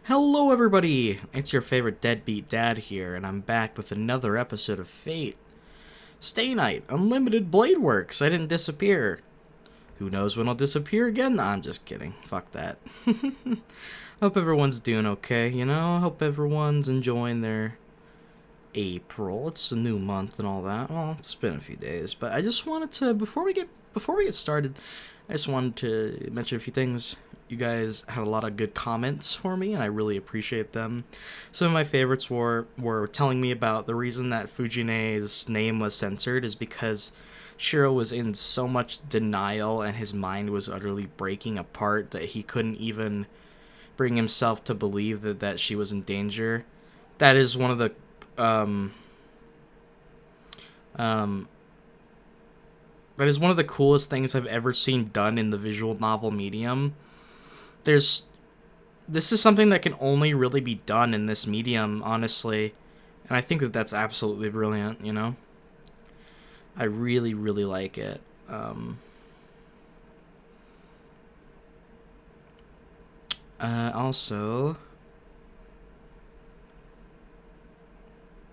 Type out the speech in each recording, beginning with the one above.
Hello everybody! It's your favorite deadbeat dad here, and I'm back with another episode of Fate. Stay Night, Unlimited Blade Works. I didn't disappear. Who knows when I'll disappear again? Nah, I'm just kidding. Fuck that. Hope everyone's doing okay, you know? Hope everyone's enjoying their April. It's a new month and all that. Well, it's been a few days, but I just wanted to, before we get started, I just wanted to mention a few things. You guys had a lot of good comments for me, and I really appreciate them. Some of my favorites were telling me about the reason that Fujine's name was censored is because Shirou was in so much denial and his mind was utterly breaking apart that he couldn't even bring himself to believe that she was in danger. That is one of the that is one of the coolest things I've ever seen done in the visual novel medium. This is something that can only really be done in this medium, honestly, and I think that's absolutely brilliant, you know? I really, really like it. Also,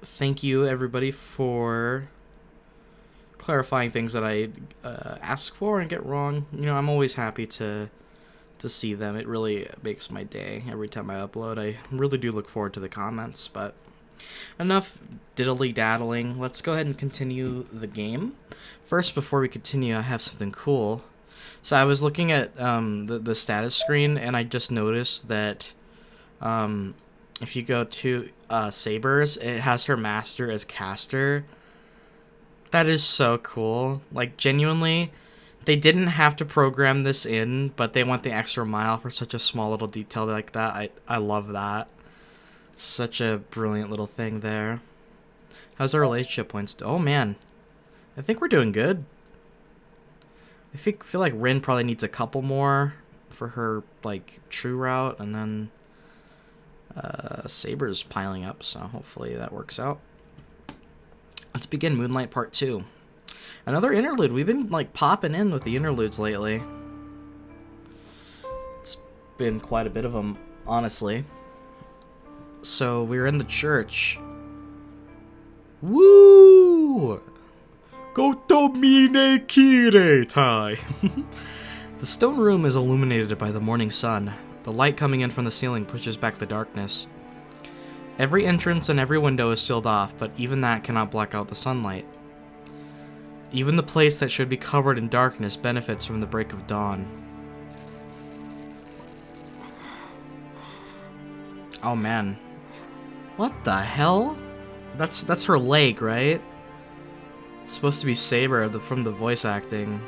thank you, everybody, for clarifying things that I ask for and get wrong. You know, I'm always happy to see them. It really makes my day every time I upload. I really do look forward to the comments, but enough diddly-daddling. Let's go ahead and continue the game. First, before we continue, I have something cool. So I was looking at the status screen, and I just noticed that if you go to Saber's, it has her master as caster. That is so cool. Like, genuinely, they didn't have to program this in, but they went the extra mile for such a small little detail like that. I love that. Such a brilliant little thing there. How's our relationship points? Oh, man. I think we're doing good. I feel like Rin probably needs a couple more for her, like, true route, and then Saber's piling up, so hopefully that works out. Let's begin Moonlight Part 2. Another interlude. We've been, like, popping in with the interludes lately. It's been quite a bit of them, honestly. So, we're in the church. Woo! Kotomine kiretai! The stone room is illuminated by the morning sun. The light coming in from the ceiling pushes back the darkness. Every entrance and every window is sealed off, but even that cannot block out the sunlight. Even the place that should be covered in darkness benefits from the break of dawn. Oh man. What the hell? That's her leg, right? It's supposed to be Saber from the voice acting.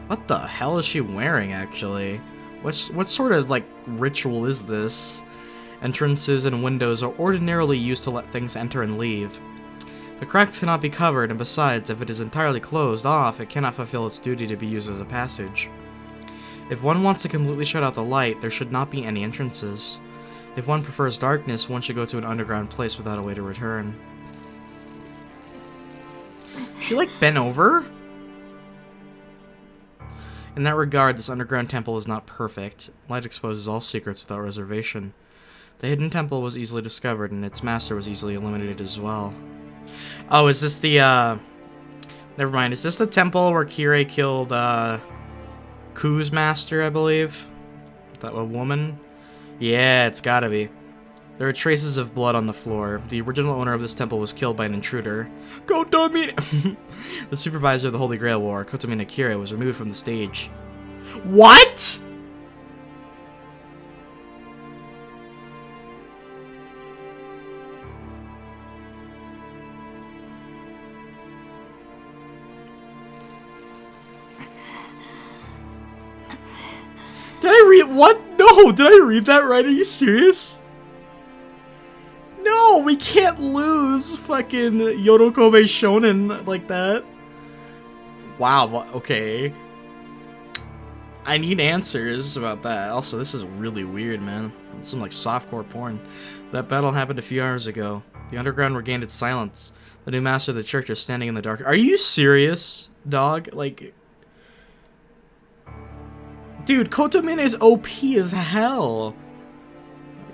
What the hell is she wearing, actually? What sort of, like, ritual is this? Entrances and windows are ordinarily used to let things enter and leave. The cracks cannot be covered, and besides, if it is entirely closed off, it cannot fulfill its duty to be used as a passage. If one wants to completely shut out the light, there should not be any entrances. If one prefers darkness, one should go to an underground place without a way to return. She, like, bent over? In that regard, this underground temple is not perfect. Light exposes all secrets without reservation. The hidden temple was easily discovered, and its master was easily eliminated as well. Oh, is this the, never mind. Is this the temple where Kirei killed, Ku's master, I believe? That a woman? Yeah, it's gotta be. There are traces of blood on the floor. The original owner of this temple was killed by an intruder. Kotomine! The supervisor of the Holy Grail War, Kotomine Kirei, was removed from the stage. What?! Did I read what? No, did I read that right? Are you serious? No, we can't lose fucking Yorokobe Shonen like that. Wow, okay. I need answers about that. Also, this is really weird, man. It's some like softcore porn. That battle happened a few hours ago. The underground regained its silence. The new master of the church is standing in the dark. Are you serious, dog? Like, dude, Kotomine is OP as hell.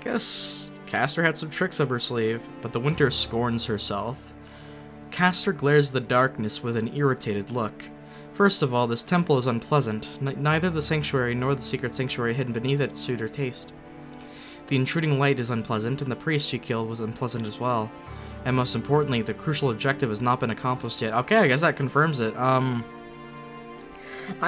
Guess Castor had some tricks up her sleeve, but the Winter scorns herself. Castor glares at the darkness with an irritated look. First of all, this temple is unpleasant. Neither the sanctuary nor the secret sanctuary hidden beneath it suit her taste. The intruding light is unpleasant, and the priest she killed was unpleasant as well. And most importantly, the crucial objective has not been accomplished yet. Okay, I guess that confirms it. I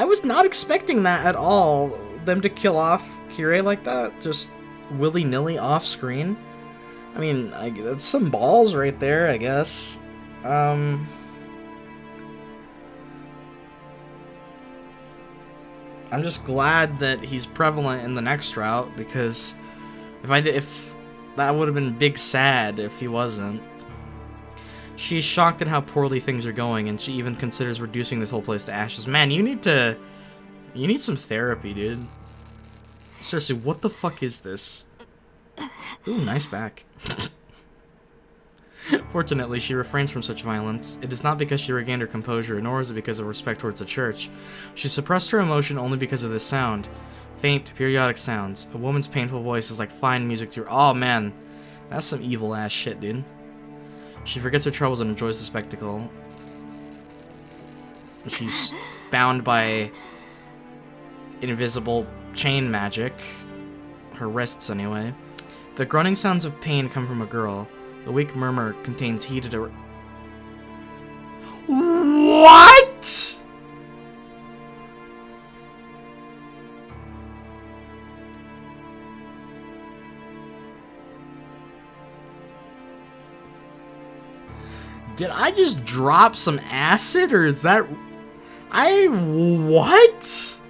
was not expecting that at all. Them to kill off Kirei like that, just willy-nilly off screen. I mean, that's some balls right there, I guess. I'm just glad that he's prevalent in the next route, because if that would have been big sad if he wasn't. She's shocked at how poorly things are going, and she even considers reducing this whole place to ashes. Man, you need some therapy, dude. Seriously, what the fuck is this? Ooh, nice back. Fortunately, she refrains from such violence. It is not because she regained her composure, nor is it because of respect towards the church. She suppressed her emotion only because of this sound. Faint, periodic sounds. A woman's painful voice is like fine music to her. Oh, man. That's some evil-ass shit, dude. She forgets her troubles and enjoys the spectacle. She's bound by invisible chain magic. Her wrists, anyway. The groaning sounds of pain come from a girl. The weak murmur contains heated... What?! Did I just drop some acid, or is that... What?!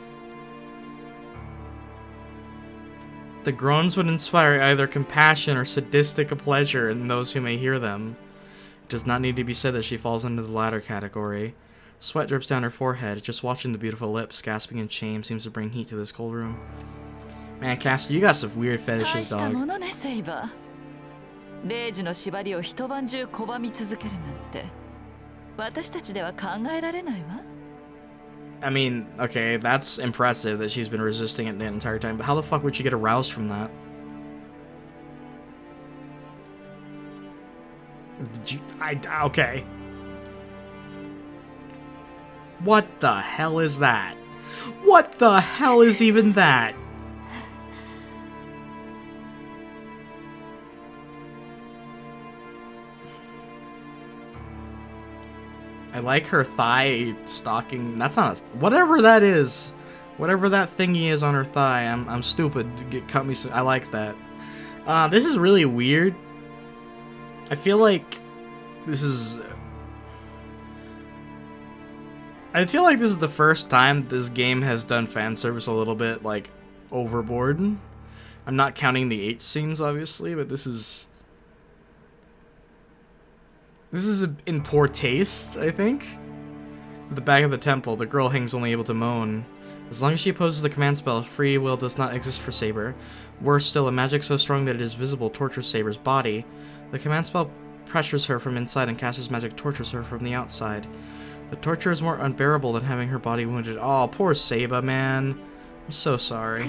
The groans would inspire either compassion or sadistic pleasure in those who may hear them. It does not need to be said that she falls into the latter category. Sweat drips down her forehead. Just watching the beautiful lips gasping in shame seems to bring heat to this cold room. Man, Castor, you got some weird fetishes, dog. I mean, okay, that's impressive that she's been resisting it the entire time, but how the fuck would she get aroused from that? Okay. What the hell is that? What the hell is even that? I like her thigh stocking. That's not whatever that is. Whatever that thingy is on her thigh. I'm stupid. Cut me. I like that. This is really weird. I feel like this is the first time this game has done fan service a little bit, like, overboard. I'm not counting the H scenes, obviously, but this is in poor taste, I think. At the back of the temple, the girl hangs only able to moan. As long as she opposes the command spell, free will does not exist for Saber. Worse still, a magic so strong that it is visible tortures Saber's body. The command spell pressures her from inside and Castor's magic tortures her from the outside. The torture is more unbearable than having her body wounded. Oh, poor Saber, man. I'm so sorry.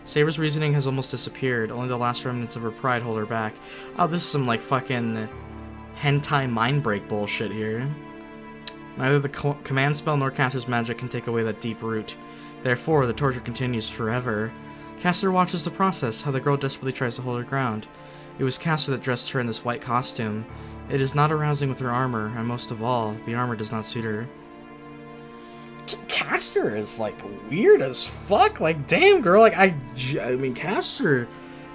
Saber's reasoning has almost disappeared. Only the last remnants of her pride hold her back. Oh, this is some, like, fucking hentai mind break bullshit here. Neither the command spell nor Castor's magic can take away that deep root. Therefore, the torture continues forever. Castor watches the process, how the girl desperately tries to hold her ground. It was Castor that dressed her in this white costume. It is not arousing with her armor, and most of all, the armor does not suit her. Castor is, like, weird as fuck. Like, damn, girl. Like, I mean, Castor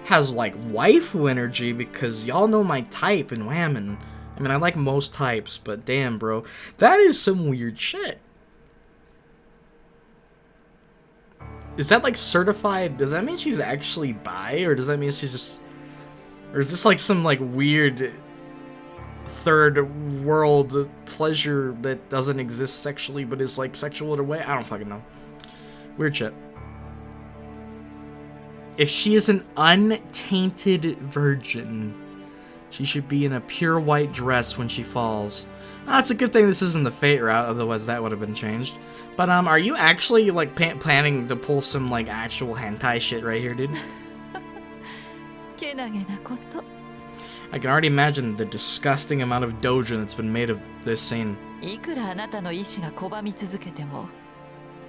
has, like, waifu energy, because y'all know my type in Whammon. I mean, I like most types, but damn, bro. That is some weird shit. Is that, like, certified? Does that mean she's actually bi? Or does that mean she's just... Or is this, like, some, like, weird... third world pleasure that doesn't exist sexually but is like sexual in a way? I don't fucking know. Weird shit. If she is an untainted virgin, She should be in a pure white dress when she falls. It's a good thing this isn't the Fate route, otherwise that would have been changed. But are you actually like planning to pull some like actual hentai shit right here, dude? I can already imagine the disgusting amount of dojo that's been made of this scene. いくらあなたの意志が拒み続けても、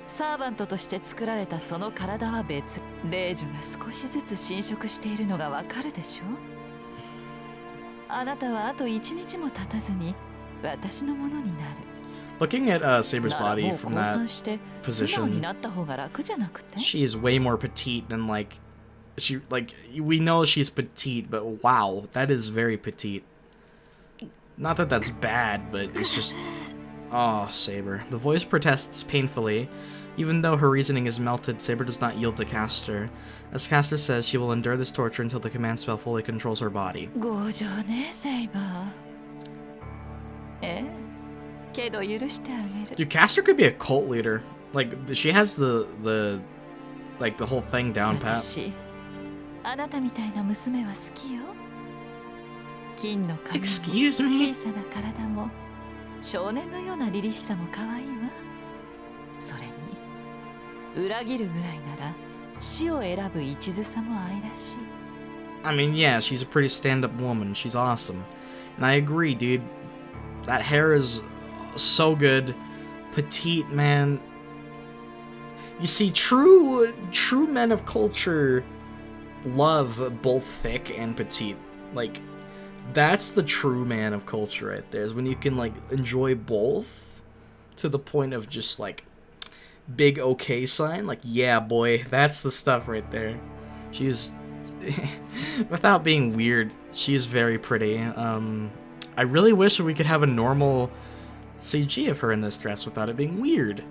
サーバントとして作られたその体は別。霊樹が少しずつ侵食しているのがわかるでしょ。あなたはあと1日も経たずに私のものになる。Looking at Saber's body from that position, she is way more petite than we know she's petite, but wow, that is very petite. Not that that's bad, but it's just, oh, Saber. The voice protests painfully. Even though her reasoning is melted, Saber does not yield to Caster. As Caster says, she will endure this torture until the command spell fully controls her body. Dude, Caster could be a cult leader. Like, she has the whole thing down pat. Excuse me? I mean, yeah, she's a pretty stand-up woman. She's awesome. And I agree, dude. That hair is so good. Petite, man. You see, true men of culture love both thick and petite. Like, that's the true man of culture right there, is when you can, like, enjoy both to the point of just, like, big okay sign. Like, yeah, boy, that's the stuff right there. She's, without being weird, she's very pretty. I really wish we could have a normal CG of her in this dress without it being weird.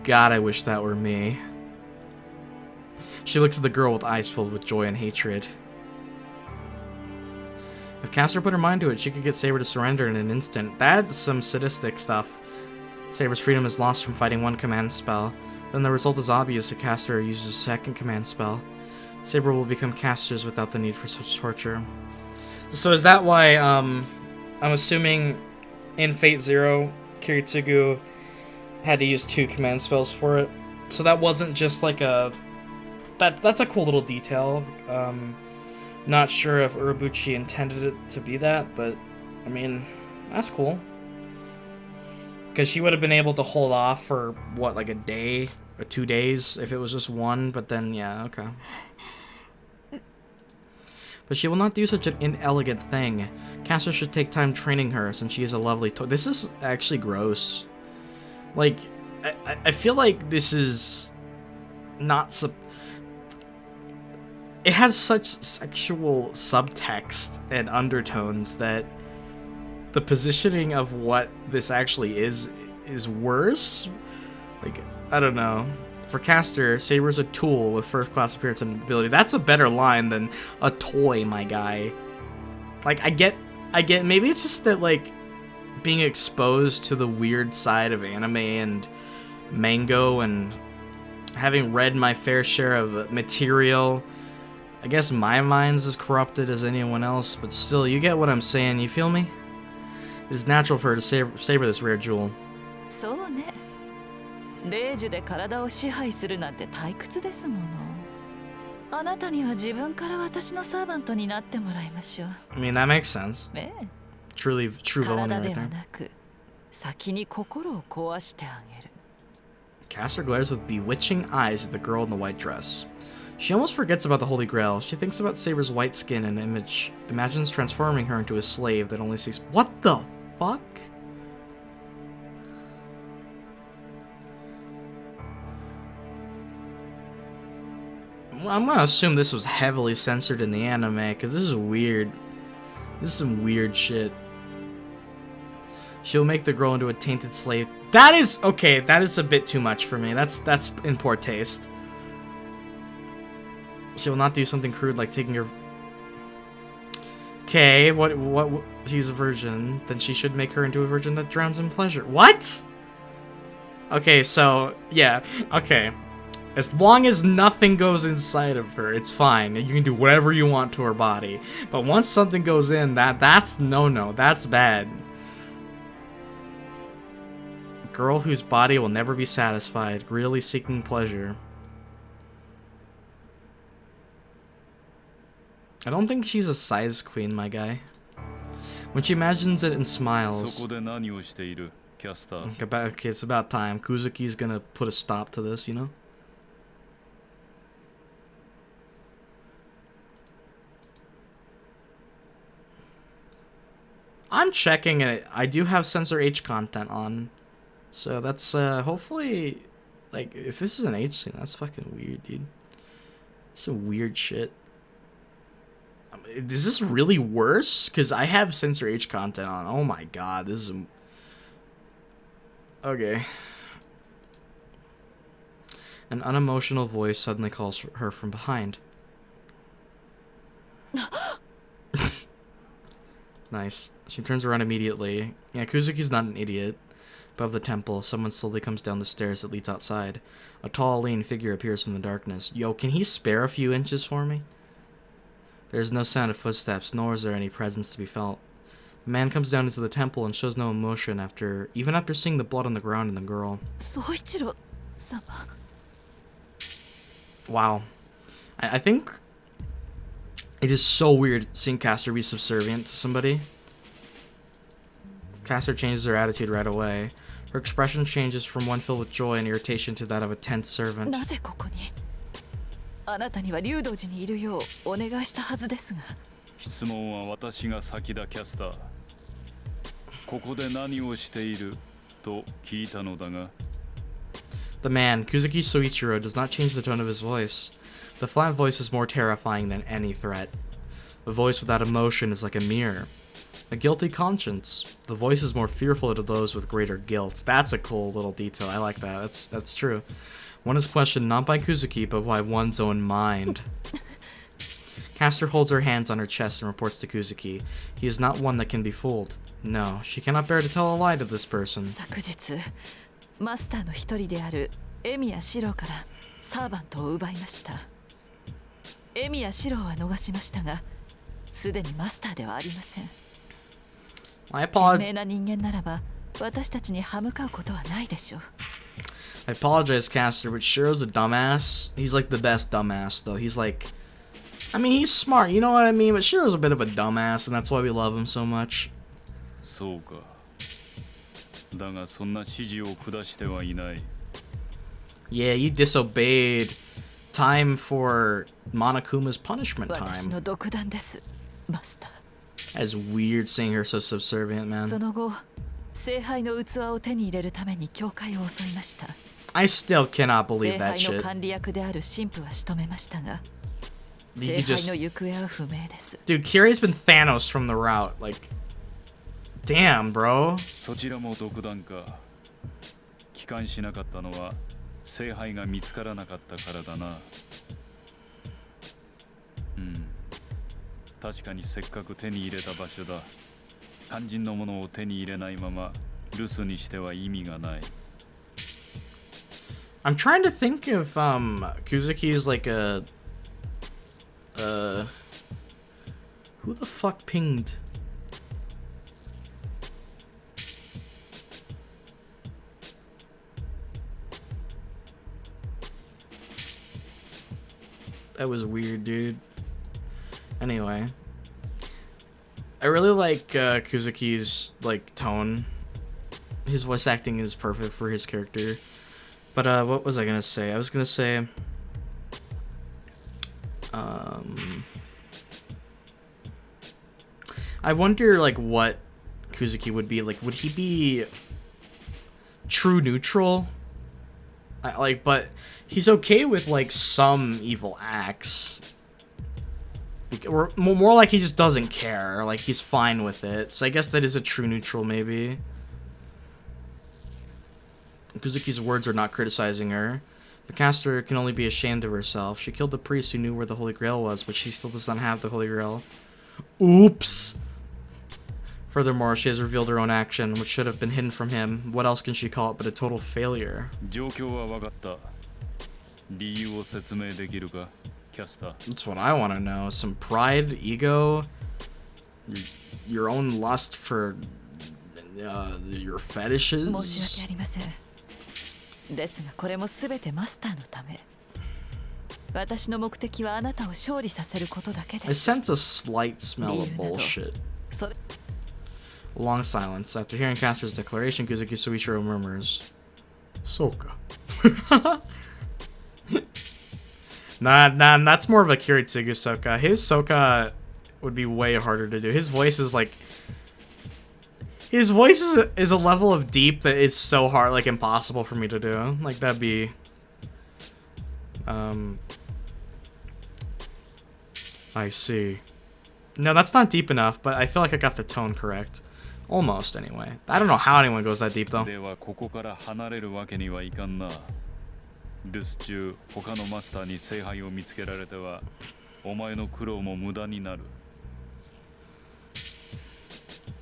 God, I wish that were me. She looks at the girl with eyes filled with joy and hatred. If Caster put her mind to it, she could get Saber to surrender in an instant. That's some sadistic stuff. Saber's freedom is lost from fighting one command spell. Then the result is obvious if Caster uses a second command spell. Saber will become Casters without the need for such torture. So is that why, I'm assuming in Fate Zero, Kiritsugu had to use 2 command spells for it? So that wasn't just like a... That's a cool little detail. Not sure if Urobuchi intended it to be that, but, I mean, that's cool. Because she would have been able to hold off for, what, like a day or 2 days if it was just one, but then, yeah, okay. But she will not do such an inelegant thing. Caster should take time training her, since she is a lovely toy. This is actually gross. Like, I feel like this is not it has such sexual subtext and undertones that the positioning of what this actually is worse. Like, I don't know. For Caster, Saber's a tool with first-class appearance and ability. That's a better line than a toy, my guy. Like, I get, maybe it's just that, like, being exposed to the weird side of anime and mango and having read my fair share of material, I guess my mind's as corrupted as anyone else, but still, you get what I'm saying, you feel me? It is natural for her to savor this rare jewel. I mean, that makes sense. True villain right there. Caster glares with bewitching eyes at the girl in the white dress. She almost forgets about the Holy Grail. She thinks about Saber's white skin and imagines transforming her into a slave that only seeks— What the fuck? I'm gonna assume this was heavily censored in the anime, because this is weird. This is some weird shit. She'll make the girl into a tainted slave. That is— okay, that is a bit too much for me. That's in poor taste. She will not do something crude like taking her... Okay, what she's a virgin, then she should make her into a virgin that drowns in pleasure. What? Okay, so, yeah, okay. As long as nothing goes inside of her, it's fine. You can do whatever you want to her body. But once something goes in, that's no-no. That's bad. Girl whose body will never be satisfied, greedily seeking pleasure. I don't think she's a size queen, my guy. When she imagines it and smiles. Okay, it's about time. Kuzuki's gonna put a stop to this, you know? I'm checking it. I do have censor H content on. So that's hopefully, like, if this is an H scene, that's fucking weird, dude. Some weird shit. Is this really worse? Because I have censor H content on. Oh my god, this is... Okay. An unemotional voice suddenly calls her from behind. Nice. She turns around immediately. Yeah, Kuzuki's not an idiot. Above the temple, someone slowly comes down the stairs that leads outside. A tall, lean figure appears from the darkness. Yo, can he spare a few inches for me? There is no sound of footsteps, nor is there any presence to be felt. The man comes down into the temple and shows no emotion even after seeing the blood on the ground and the girl. Wow. I think it is so weird seeing Caster be subservient to somebody. Caster changes her attitude right away. Her expression changes from one filled with joy and irritation to that of a tense servant. Why The man, Kuzuki Soichiro, does not change the tone of his voice. The flat voice is more terrifying than any threat. A voice without emotion is like a mirror. A guilty conscience. The voice is more fearful to those with greater guilt. That's a cool little detail. I like that. That's true. One is questioned not by Kuzuki, but by one's own mind. Caster holds her hands on her chest and reports to Kuzuki. He is not one that can be fooled. No, she cannot bear to tell a lie to this person. I apologize, Caster, but Shirou's a dumbass. He's like the best dumbass, though. He's like... I mean, he's smart, you know what I mean? But Shirou's a bit of a dumbass, and that's why we love him so much. Yeah, you disobeyed. Time for Monokuma's punishment time. That's weird seeing her so subservient, man. I still cannot believe that shit. You just... Dude, Kirai's been Thanos from the route. Like, damn, bro. I'm trying to think if Kuzuki is like a who the fuck pinged? That was weird, dude. Anyway, I really like Kuzuki's like tone. His voice acting is perfect for his character. But what was I gonna say? I was gonna say I wonder like what Kuzuki would be like. Would he be true neutral? But he's okay with like some evil acts. Or more like he just doesn't care. Like he's fine with it. So I guess that is a true neutral, maybe. Kuzuki's words are not criticizing her. The caster can only be ashamed of herself. She killed the priest who knew where the Holy Grail was, but she still does not have the Holy Grail. Oops! Furthermore, she has revealed her own action, which should have been hidden from him. What else can she call it but a total failure? That's what I want to know. Some pride, ego, your own lust for your fetishes. 申し訳ありません。ですがこれもすべてマスターのため。私の目的はあなたを勝利させることだけで I す。sense a slight smell of bullshit. それ A long silence. After hearing Caster's declaration, Kuzuki Soichiro murmurs, Soka. Nah, that's more of a Kiritsugu Soka. His Soka would be way harder to do. His voice is like... His voice is a level of deep that is so hard, like impossible for me to do. Like, that'd be... I see. No, that's not deep enough, but I feel like I got the tone correct. Almost, anyway. I don't know how anyone goes that deep, though.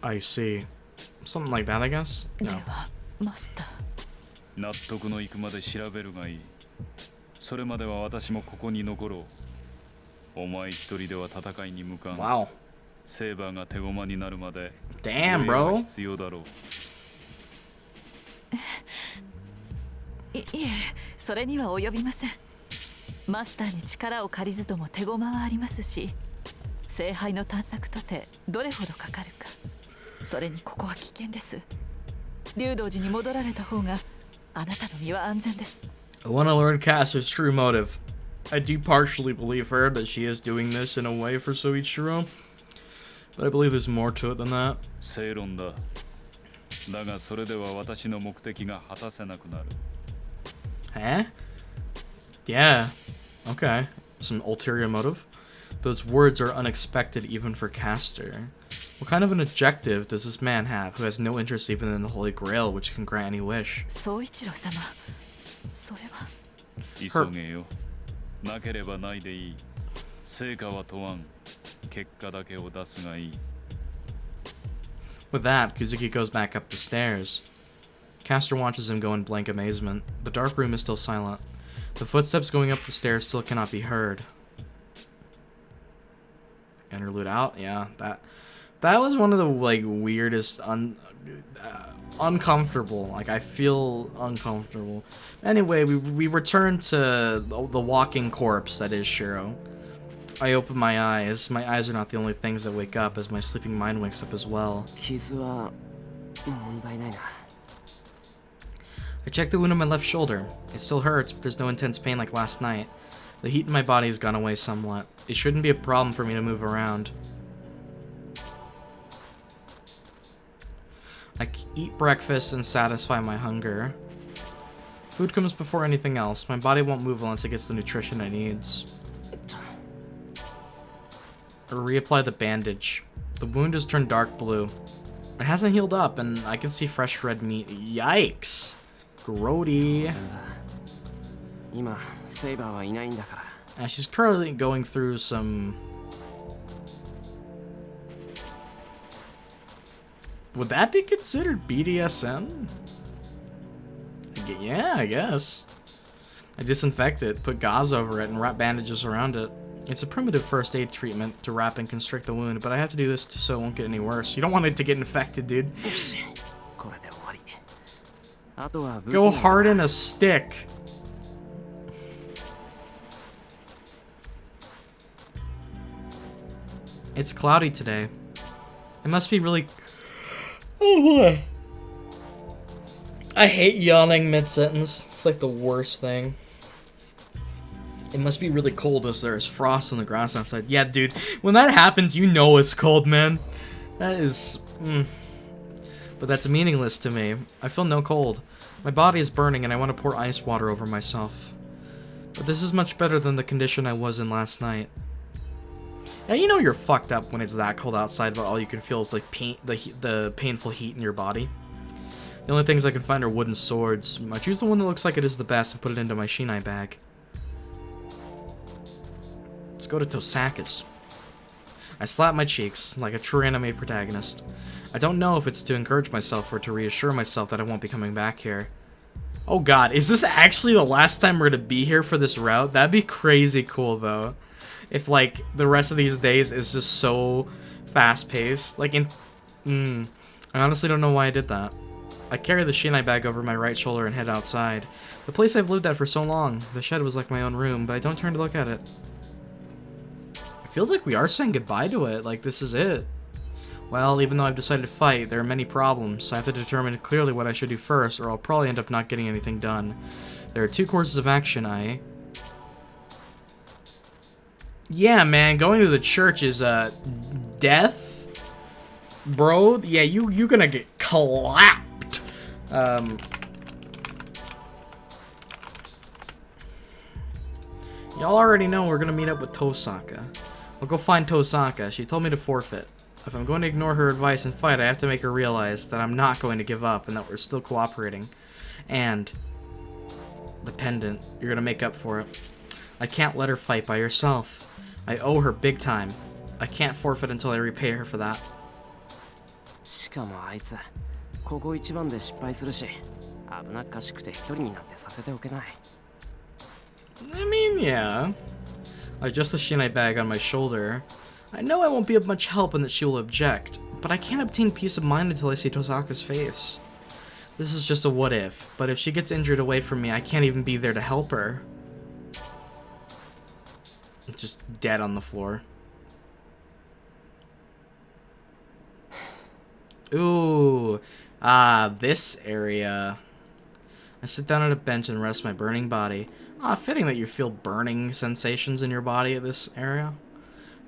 I see. Something like that, I guess? で No. はマスター。納得のいくまで調べるがいい。それまでは私もここに残ろう。お前一人では戦いに向かん。 Wow. セーバーが手駒になるまで Damn, bro. 必要だろう。いえ、それには及びません。マスターに力を借りずとも手駒はありますし、聖杯の探索とてどれほどかかるか。それにここは危険です。竜道寺に戻られた方があなたの身は安全です。 I want to learn Caster's true motive. I do partially believe her that she is doing this in a way for Soichiro, but I believe there's more to it than that. 正論だ。だがそれでは私の目的が果たせなくなる。Eh? Yeah. Okay. Some ulterior motive? Those words are unexpected even for Caster. What kind of an objective does this man have who has no interest even in the Holy Grail, which can grant any wish? 宗一郎様、それは。急げよ。なければないでいい。成果は問わん。結果だけを出すがいい。With that, Kuzuki goes back up the stairs. Caster watches him go in blank amazement. The dark room is still silent. The footsteps going up the stairs still cannot be heard. Interlude out? Yeah, that was one of the like weirdest uncomfortable. Like, I feel uncomfortable. Anyway, we return to the walking corpse that is Shirou. I open my eyes. My eyes are not the only things that wake up, as my sleeping mind wakes up as well. I check the wound on my left shoulder. It still hurts, but there's no intense pain like last night. The heat in my body has gone away somewhat. It shouldn't be a problem for me to move around. I eat breakfast and satisfy my hunger. Food comes before anything else. My body won't move unless it gets the nutrition it needs. I reapply the bandage. The wound has turned dark blue. It hasn't healed up, and I can see fresh red meat. Yikes! Grody. She's currently going through some... Would that be considered BDSM? Yeah, I guess. I disinfect it, put gauze over it, and wrap bandages around it. It's a primitive first aid treatment to wrap and constrict the wound, but I have to do this so it won't get any worse. You don't want it to get infected, dude. Go harden a stick. It's cloudy today. It must be really... Oh boy. I hate yawning mid-sentence. It's like the worst thing. It must be really cold as there's frost on the grass outside. Yeah, dude. When that happens, you know it's cold, man. That is... But that's meaningless to me. I feel no cold. My body is burning and I want to pour ice water over myself. But this is much better than the condition I was in last night. Now, you know you're fucked up when it's that cold outside, but all you can feel is like the painful heat in your body. The only things I can find are wooden swords. I choose the one that looks like it is the best and put it into my shinai bag. Let's go to Tosaka's. I slap my cheeks, like a true anime protagonist. I don't know if it's to encourage myself or to reassure myself that I won't be coming back here. Oh god, is this actually the last time we're gonna be here for this route? That'd be crazy cool though. If like the rest of these days is just so fast paced. Like I honestly don't know why I did that. I carry the shinai bag over my right shoulder and head outside. The place I've lived at for so long. The shed was like my own room, but I don't turn to look at it. It feels like we are saying goodbye to it, like this is it. Well, even though I've decided to fight, there are many problems. I have to determine clearly what I should do first, or I'll probably end up not getting anything done. There are 2 courses of action, Yeah, man, going to the church is, death? Bro, yeah, you gonna get clapped. Y'all already know we're gonna meet up with Tosaka. I'll go find Tosaka. She told me to forfeit. If I'm going to ignore her advice and fight, I have to make her realize that I'm not going to give up and that we're still cooperating. And the pendant, you're gonna make up for it. I can't let her fight by herself. I owe her big time. I can't forfeit until I repay her for that. しかもあいつここ一番で失敗するし危なっかしくて一人になってさせておけない I mean, yeah. I adjust the shinai bag on my shoulder. I know I won't be of much help and that she will object, but I can't obtain peace of mind until I see Tosaka's face. This is just a what if, but if she gets injured away from me, I can't even be there to help her. Just dead on the floor. Ooh, this area. I sit down at a bench and rest my burning body. Fitting that you feel burning sensations in your body at this area.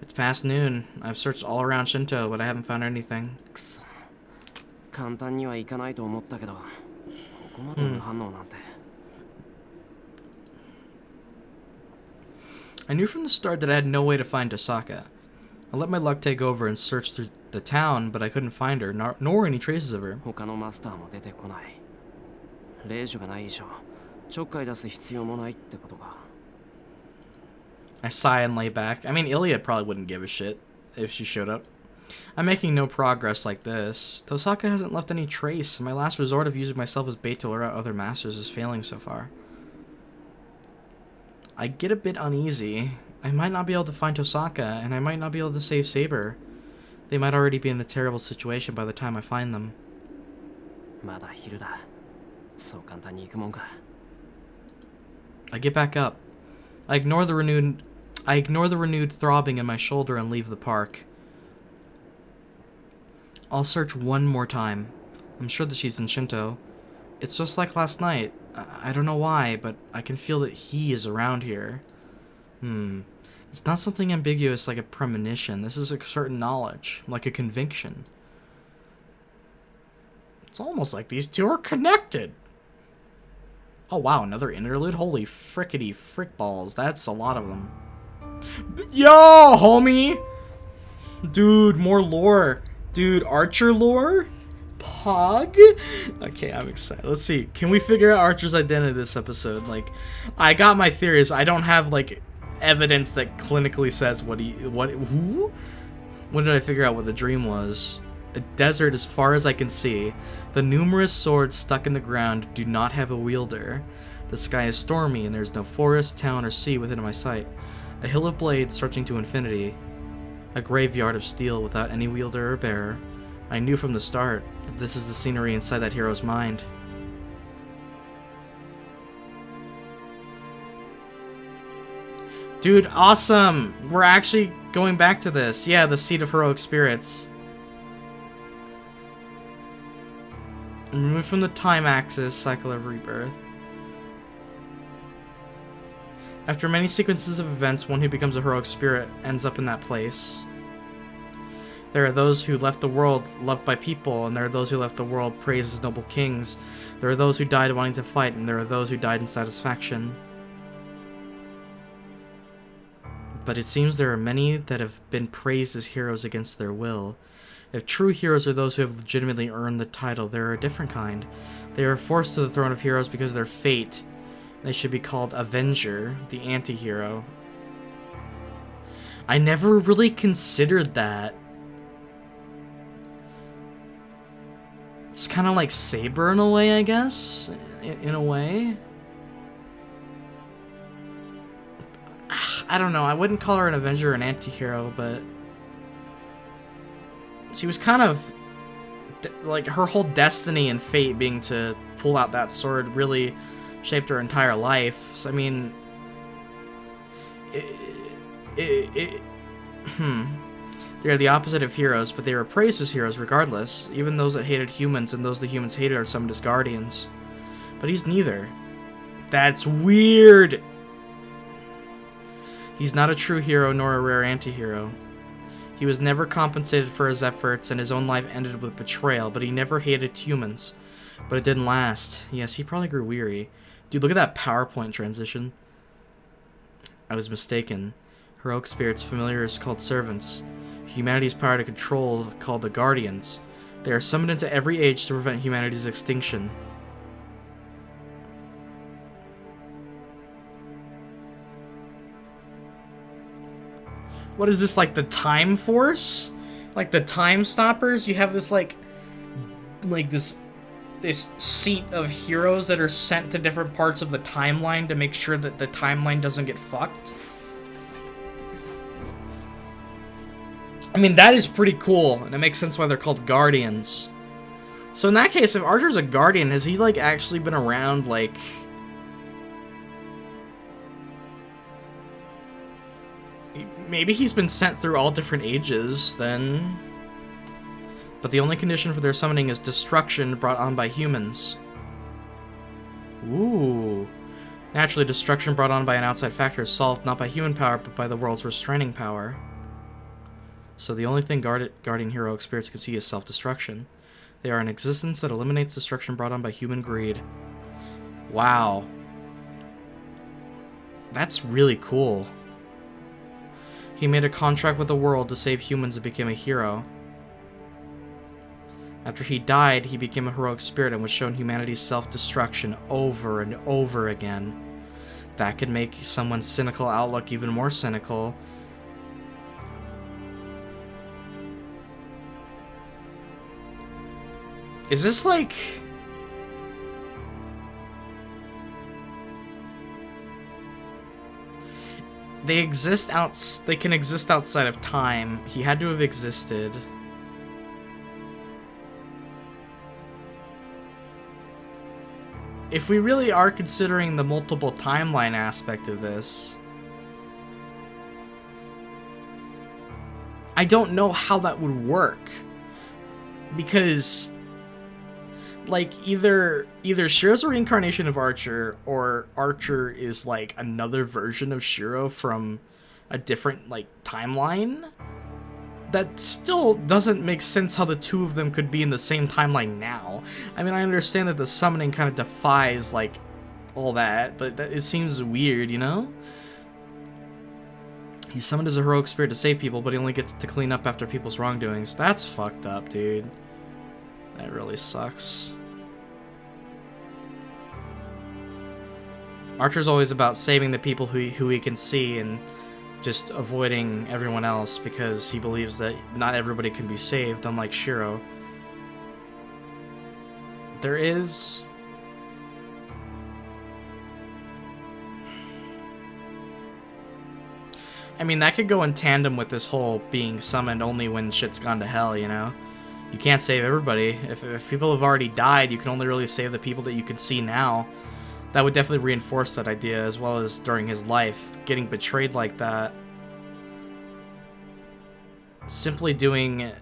It's past noon. I've searched all around Shinto, but I haven't found anything. くそ簡単にはいかないと思ったけどここまで無反応なんて I knew from the start that I had no way to find Tosaka. I let my luck take over and searched through the town, but I couldn't find her, nor any traces of her. 他のマスターも出てこない令状がない以上ちょっかい出す必要もないってことか I sigh and lay back. I mean, Ilya probably wouldn't give a shit if she showed up. I'm making no progress like this. Tosaka hasn't left any trace, and my last resort of using myself as bait to lure out other masters is failing so far. I get a bit uneasy. I might not be able to find Tosaka, and I might not be able to save Saber. They might already be in a terrible situation by the time I find them. まだ昼だそう簡単に行くもんか I get back up. I ignore the renewed throbbing in my shoulder and leave the park. I'll search one more time. I'm sure that she's in Shinto. It's just like last night. I don't know why, but I can feel that he is around here. It's not something ambiguous like a premonition. This is a certain knowledge, like a conviction. It's almost like these two are connected. Oh wow, another interlude? Holy frickety frick balls. That's a lot of them. Yo, homie! Dude, more lore. Dude, Archer lore? Pog? Okay, I'm excited. Let's see. Can we figure out Archer's identity this episode? Like, I got my theories. I don't have, like, evidence that clinically says who? When did I figure out what the dream was? A desert as far as I can see. The numerous swords stuck in the ground do not have a wielder. The sky is stormy and there's no forest, town, or sea within my sight. A hill of blades stretching to infinity. A graveyard of steel without any wielder or bearer. I knew from the start that this is the scenery inside that hero's mind. Dude, awesome! We're actually going back to this. Yeah, the seat of heroic spirits. Removed from the time axis, cycle of rebirth. After many sequences of events, one who becomes a heroic spirit ends up in that place. There are those who left the world loved by people, and there are those who left the world praised as noble kings. There are those who died wanting to fight, and there are those who died in satisfaction. But it seems there are many that have been praised as heroes against their will. If true heroes are those who have legitimately earned the title, they are a different kind. They are forced to the throne of heroes because of their fate. They should be called Avenger, the anti-hero. I never really considered that. It's kind of like Saber in a way, I guess. in a way. I don't know. I wouldn't call her an Avenger or an anti-hero, but she was kind of like her whole destiny and fate being to pull out that sword really shaped her entire life. So, I mean, they are the opposite of heroes, but they were praised as heroes regardless. Even those that hated humans and those the humans hated are summoned as guardians. But he's neither. That's weird. He's not a true hero nor a rare anti-hero. He was never compensated for his efforts, and his own life ended with betrayal, but he never hated humans. But it didn't last. Yes, he probably grew weary. Dude, look at that PowerPoint transition. I was mistaken. Heroic spirits, familiars called servants. Humanity's power to control, called the guardians. They are summoned into every age to prevent humanity's extinction. What is this, like the time force? Like the time stoppers? You have this like this seat of heroes that are sent to different parts of the timeline to make sure that the timeline doesn't get fucked. I mean, that is pretty cool, and it makes sense why they're called guardians. So in that case, if Archer's a guardian, has he like actually been around like... Maybe he's been sent through all different ages, then. But the only condition for their summoning is destruction brought on by humans. Ooh. Naturally, destruction brought on by an outside factor is solved not by human power, but by the world's restraining power. So the only thing guardian heroic spirits can see is self-destruction. They are an existence that eliminates destruction brought on by human greed. Wow. That's really cool. He made a contract with the world to save humans and became a hero. After he died, he became a heroic spirit and was shown humanity's self-destruction over and over again. That could make someone's cynical outlook even more cynical. Is this like... They can exist outside of time. He had to have existed. If we really are considering the multiple timeline aspect of this, I don't know how that would work. Because like either Shirou's a reincarnation of Archer, or Archer is like another version of Shirou from a different like timeline. That still doesn't make sense how the two of them could be in the same timeline now. I mean, I understand that the summoning kind of defies like all that, but it seems weird, you know? He's summoned as a heroic spirit to save people, but he only gets to clean up after people's wrongdoings. That's fucked up, dude. That really sucks. Archer's always about saving the people who he can see and just avoiding everyone else because he believes that not everybody can be saved, unlike Shirou. There is... I mean, that could go in tandem with this whole being summoned only when shit's gone to hell, you know? You can't save everybody. If people have already died, you can only really save the people that you can see now. That would definitely reinforce that idea, as well as during his life. Getting betrayed like that. Simply doing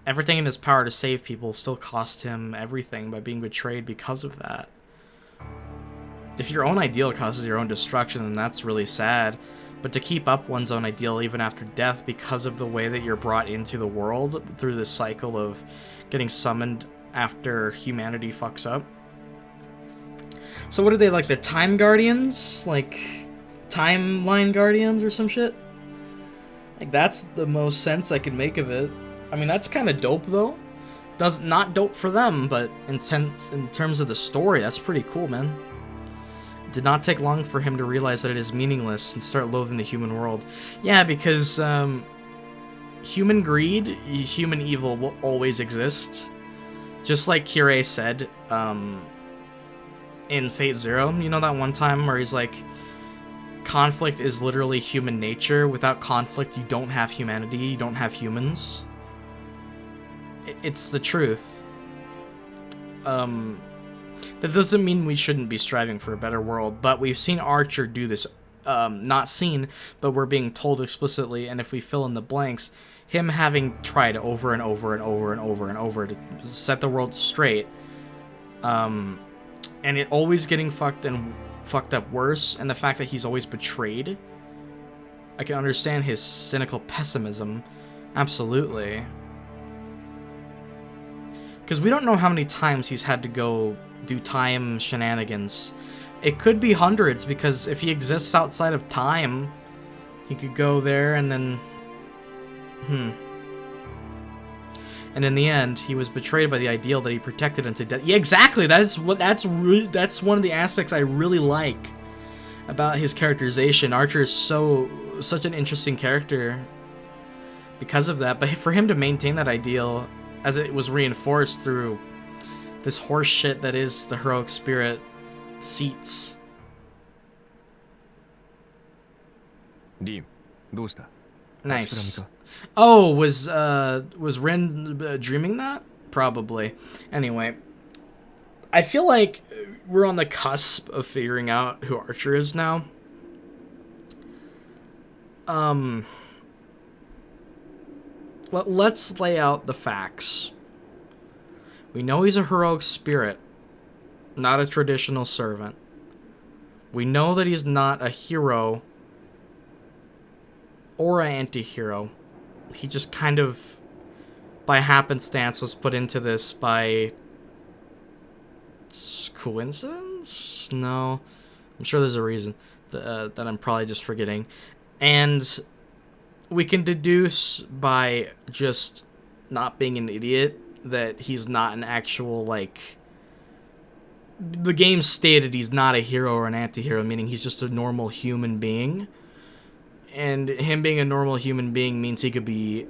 everything in his power to save people still cost him everything by being betrayed because of that. If your own ideal causes your own destruction, then that's really sad. But to keep up one's own ideal even after death because of the way that you're brought into the world through this cycle of getting summoned after humanity fucks up. So what are they, like the Time Guardians? Like Timeline Guardians or some shit? Like that's the most sense I can make of it. I mean, that's kind of dope though. Not dope for them, but in terms of the story, that's pretty cool, man. It did not take long for him to realize that it is meaningless and start loathing the human world. Yeah, because human greed, human evil will always exist. Just like Kirei said, in Fate Zero. You know that one time where he's like, conflict is literally human nature. Without conflict, you don't have humanity. You don't have humans. It's the truth. That doesn't mean we shouldn't be striving for a better world, but we've seen Archer do this. Not seen, but we're being told explicitly, and if we fill in the blanks, him having tried over and over and over and over and over to set the world straight, and it always getting fucked up worse, and the fact that he's always betrayed. I can understand his cynical pessimism, absolutely. Because we don't know how many times he's had to go do time shenanigans. It could be hundreds, because if he exists outside of time, he could go there and then... And in the end, he was betrayed by the ideal that he protected unto death. Yeah, exactly! That's one of the aspects I really like about his characterization. Archer is such an interesting character because of that, but for him to maintain that ideal, as it was reinforced through this horse shit that is the heroic spirit seats. Rin, どうした? Nice. Oh, was Rin dreaming that? Probably. Anyway, I feel like we're on the cusp of figuring out who Archer is now. Let's lay out the facts. We know he's a heroic spirit, not a traditional servant. We know that he's not a hero or an anti-hero. He just kind of, by happenstance, was put into this by coincidence? No. I'm sure there's a reason that I'm probably just forgetting. And we can deduce by just not being an idiot that he's not an actual, like... The game stated he's not a hero or an anti-hero, meaning he's just a normal human being. And him being a normal human being means he could be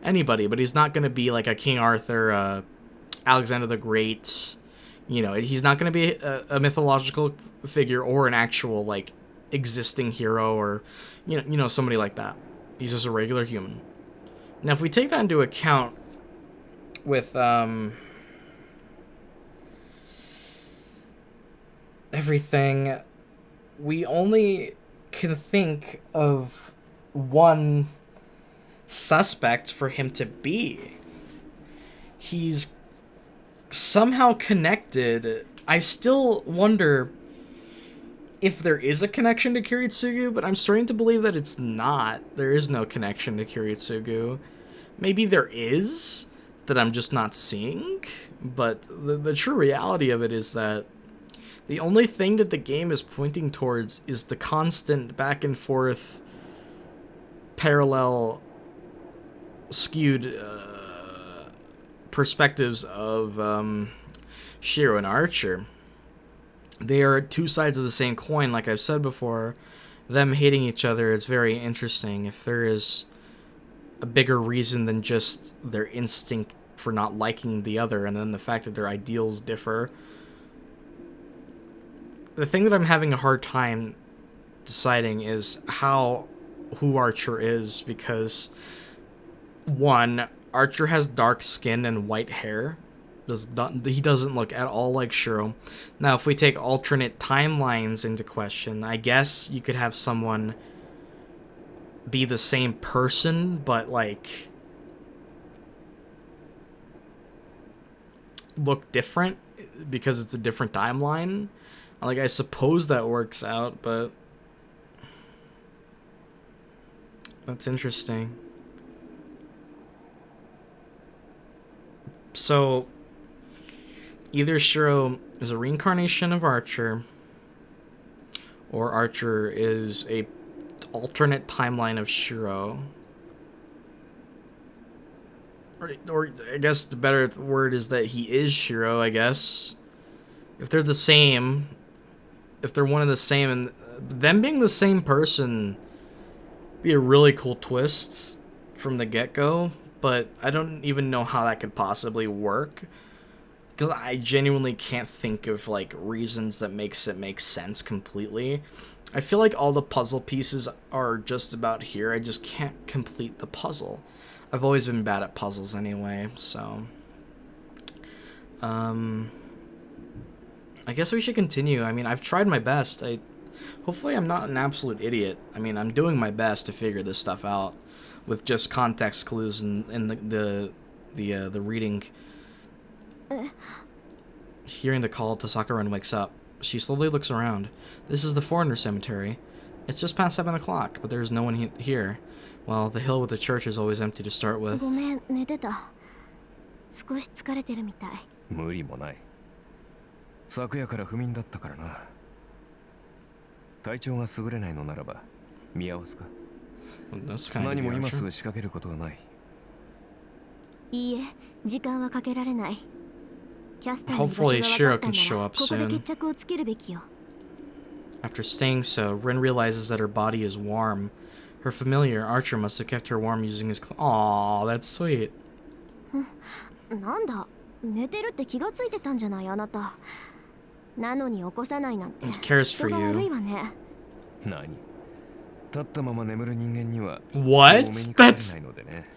anybody, but he's not going to be like a King Arthur, Alexander the Great. You know, he's not going to be a mythological figure or an actual, like, existing hero or, you know, somebody like that. He's just a regular human. Now, if we take that into account with everything, we only can think of one suspect for him to be. He's somehow connected. I still wonder if there is a connection to Kiritsugu, but I'm starting to believe that it's not. There is no connection to Kiritsugu. Maybe there is, that I'm just not seeing, but the true reality of it is that the only thing that the game is pointing towards is the constant back and forth, parallel, skewed perspectives of Shirou and Archer. They are two sides of the same coin, like I've said before. Them hating each other is very interesting. If there is a bigger reason than just their instinct for not liking the other, and then the fact that their ideals differ. The thing that I'm having a hard time deciding is who Archer is, because one, Archer has dark skin and white hair. He doesn't look at all like Shirou. Now, if we take alternate timelines into question, I guess you could have someone be the same person, but, like, look different because it's a different timeline. Like, I suppose that works out, but that's interesting. So, either Shirou is a reincarnation of Archer, or Archer is a alternate timeline of Shirou. Or I guess the better word is that he is Shirou, I guess. If they're the same, if they're one and the same, and them being the same person be a really cool twist from the get-go, but I don't even know how that could possibly work. because I genuinely can't think of like reasons that makes it make sense completely. I feel like all the puzzle pieces are just about here. I just can't complete the puzzle. I've always been bad at puzzles anyway, so I guess we should continue. I mean, I've tried my best. Hopefully I'm not an absolute idiot. I mean, I'm doing my best to figure this stuff out with just context clues and the reading. Hearing the call, Tasaka-ren wakes up. She slowly looks around. This is the foreigner cemetery. It's just past 7 o'clock, but there's no one here. Well, the hill with the church is always empty to start with. ごめん、寝てた。少し疲れてるみたい。無理もない。昨夜から不眠だったからな。体調が優れないのならば見合わすか。何も今すぐ仕掛けることはない。いいえ、時間はかけられない。キャスターの居場 Hopefully 所が分か Shiro った can show up なら、ここで soon. 決着をつけるべきよ。After saying so, Rin realizes that her body is warm. Her familiar, Archer, must have kept her warm using his Aww, that's sweet. なんだ、寝てるって気がついてたんじゃないあなた。なのに起こさないなんて。 He cares for 人が悪い you. わね。何？立ったまま眠る人間には What? そうお目にかかれないのでね。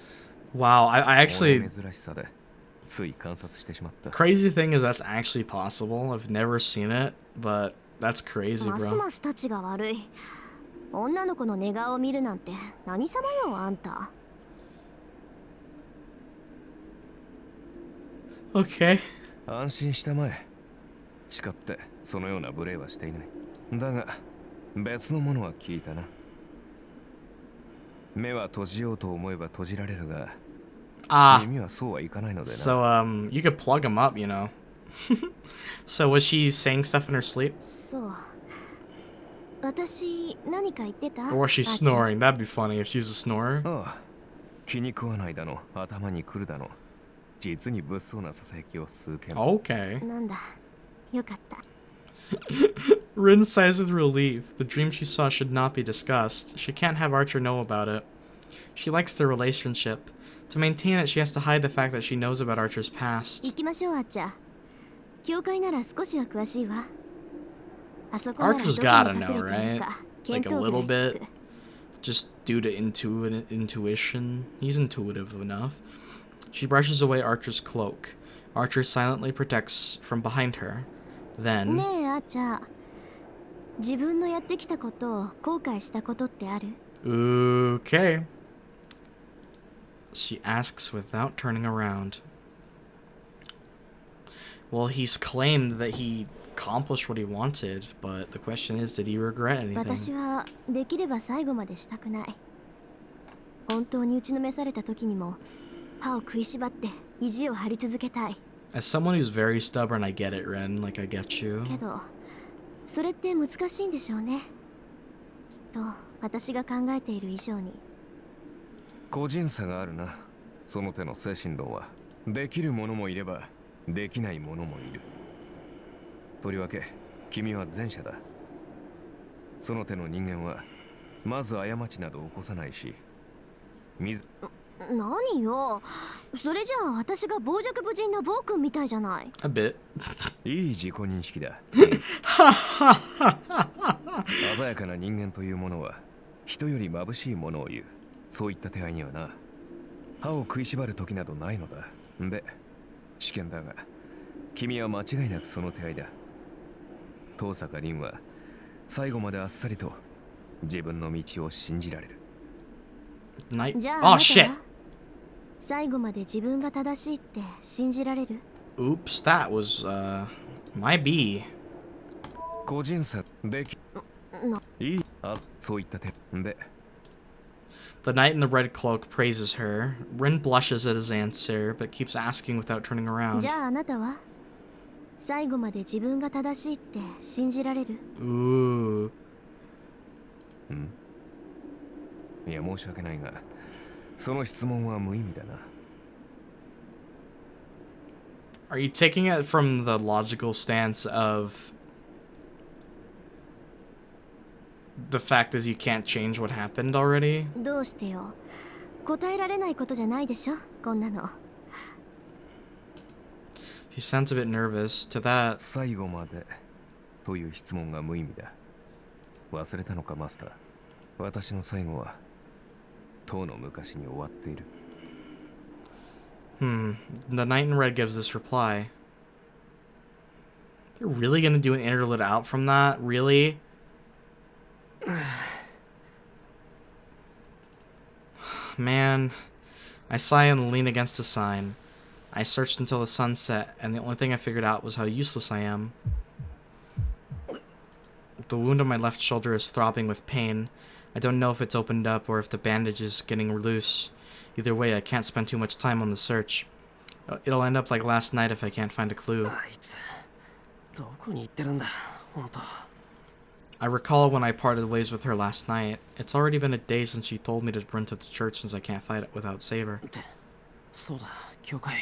Wow, I actually... 珍しさでつい観察してしまった。 Crazy thing is that's actually possible. I've never seen it, but that's crazy, ます bro. ますたちが悪い。女の子の寝顔を見るなんて何様よあんた。Okay. 安心したまえ。誓ってそのような無礼はしていない。だが別のものは聞いたな。目は閉じようと思えば閉じられるが、耳はそうはいかないのでな。 So, you could plug him up, you know. So, was she saying stuff in her sleep? そう。私何か言ってた？ Or was she snoring? That'd be funny if she's a snorer. ああ、気に食わないだの、頭に来るだの。実に物騒なささやきを吸うけん。 Okay. なんだ。よかった。Rin sighs with relief. The dream she saw should not be discussed. She can't have Archer know about it. She likes their relationship. To maintain it, she has to hide the fact that she knows about Archer's past. 行きましょう、あっちゃん。教会なら少しは詳しいわ。あそこならどこに Archer's gotta 隠れて know, いる right? か Like 見 a 当ぐら little いつ bit. く。 Just due to intuition. He's intuitive enough. She brushes away Archer's cloak. Archer silently protects from behind her. ね Then... え、あっちゃん。自分のやってきたことを後悔したことってある？ Okay. She asks without turning around. Well, he's claimed that he accomplished what he wanted, but the question is, did he regret 私 anything? はできれば最後までしたくない。本当に打ちのめされた時にも歯を食いしばって意地を張り続けたい。 As someone who's very stubborn, I get it, Rin. Like, I get you. けど、それって難しいんでしょうね。きっと私が考えている以上に。個人差があるな。その手の精神論は。できる者もいれば、できない者もいる。とりわけ、君は前者だ。その手の人間は、まず過ちなど起こさないし、何よ。それじゃあ私が傍若無人な暴君みたいじゃない。A bit. いい自己認識だ。鮮やかな人間というものは、人より眩しいものを言う。そういった手合いにはな、歯を食いしばる時などないのだ。で、試験だが、君は間違いなくその手合いだ。遠坂凛は、最後まであっさりと自分の道を信じられる。Night. じゃあ Oh, あなた shit. は最後まで自分が正しいって信じられる？ Oops, that was, my B. 個人差でき、いい、あ、そういった手で。The knight in the red cloak praises her. Rin blushes at his answer, but keeps asking without turning around. じゃああなたは最後まで自分が正しいって信じられる？ Ooh. いや、申し訳ないが、その質問は無意味だな。Are you taking it from the logical stance of the fact is you can't change what happened already? どうしてよ。答えられないことじゃないでしょ、こんなの。He sounds a bit nervous. To that, 最後までという質問が無意味だ。忘れたのかマスター。私の最後はとうの昔に終わっている。The Knight in Red gives this reply. They're really gonna do an interlude out from that? Really? Man, I sigh and lean against a sign. I searched until the sun set, and the only thing I figured out was how useless I am. The wound on my left shoulder is throbbing with pain. I don't know if it's opened up or if the bandage is getting loose. Either way, I can't spend too much time on the search. It'll end up like last night if I can't find a clue. あいつどこに行ってるんだ本当。 I recall when I parted ways with her last night. It's already been a day since she told me to run to the church since I can't fight it without Saber. ってそうだ教会。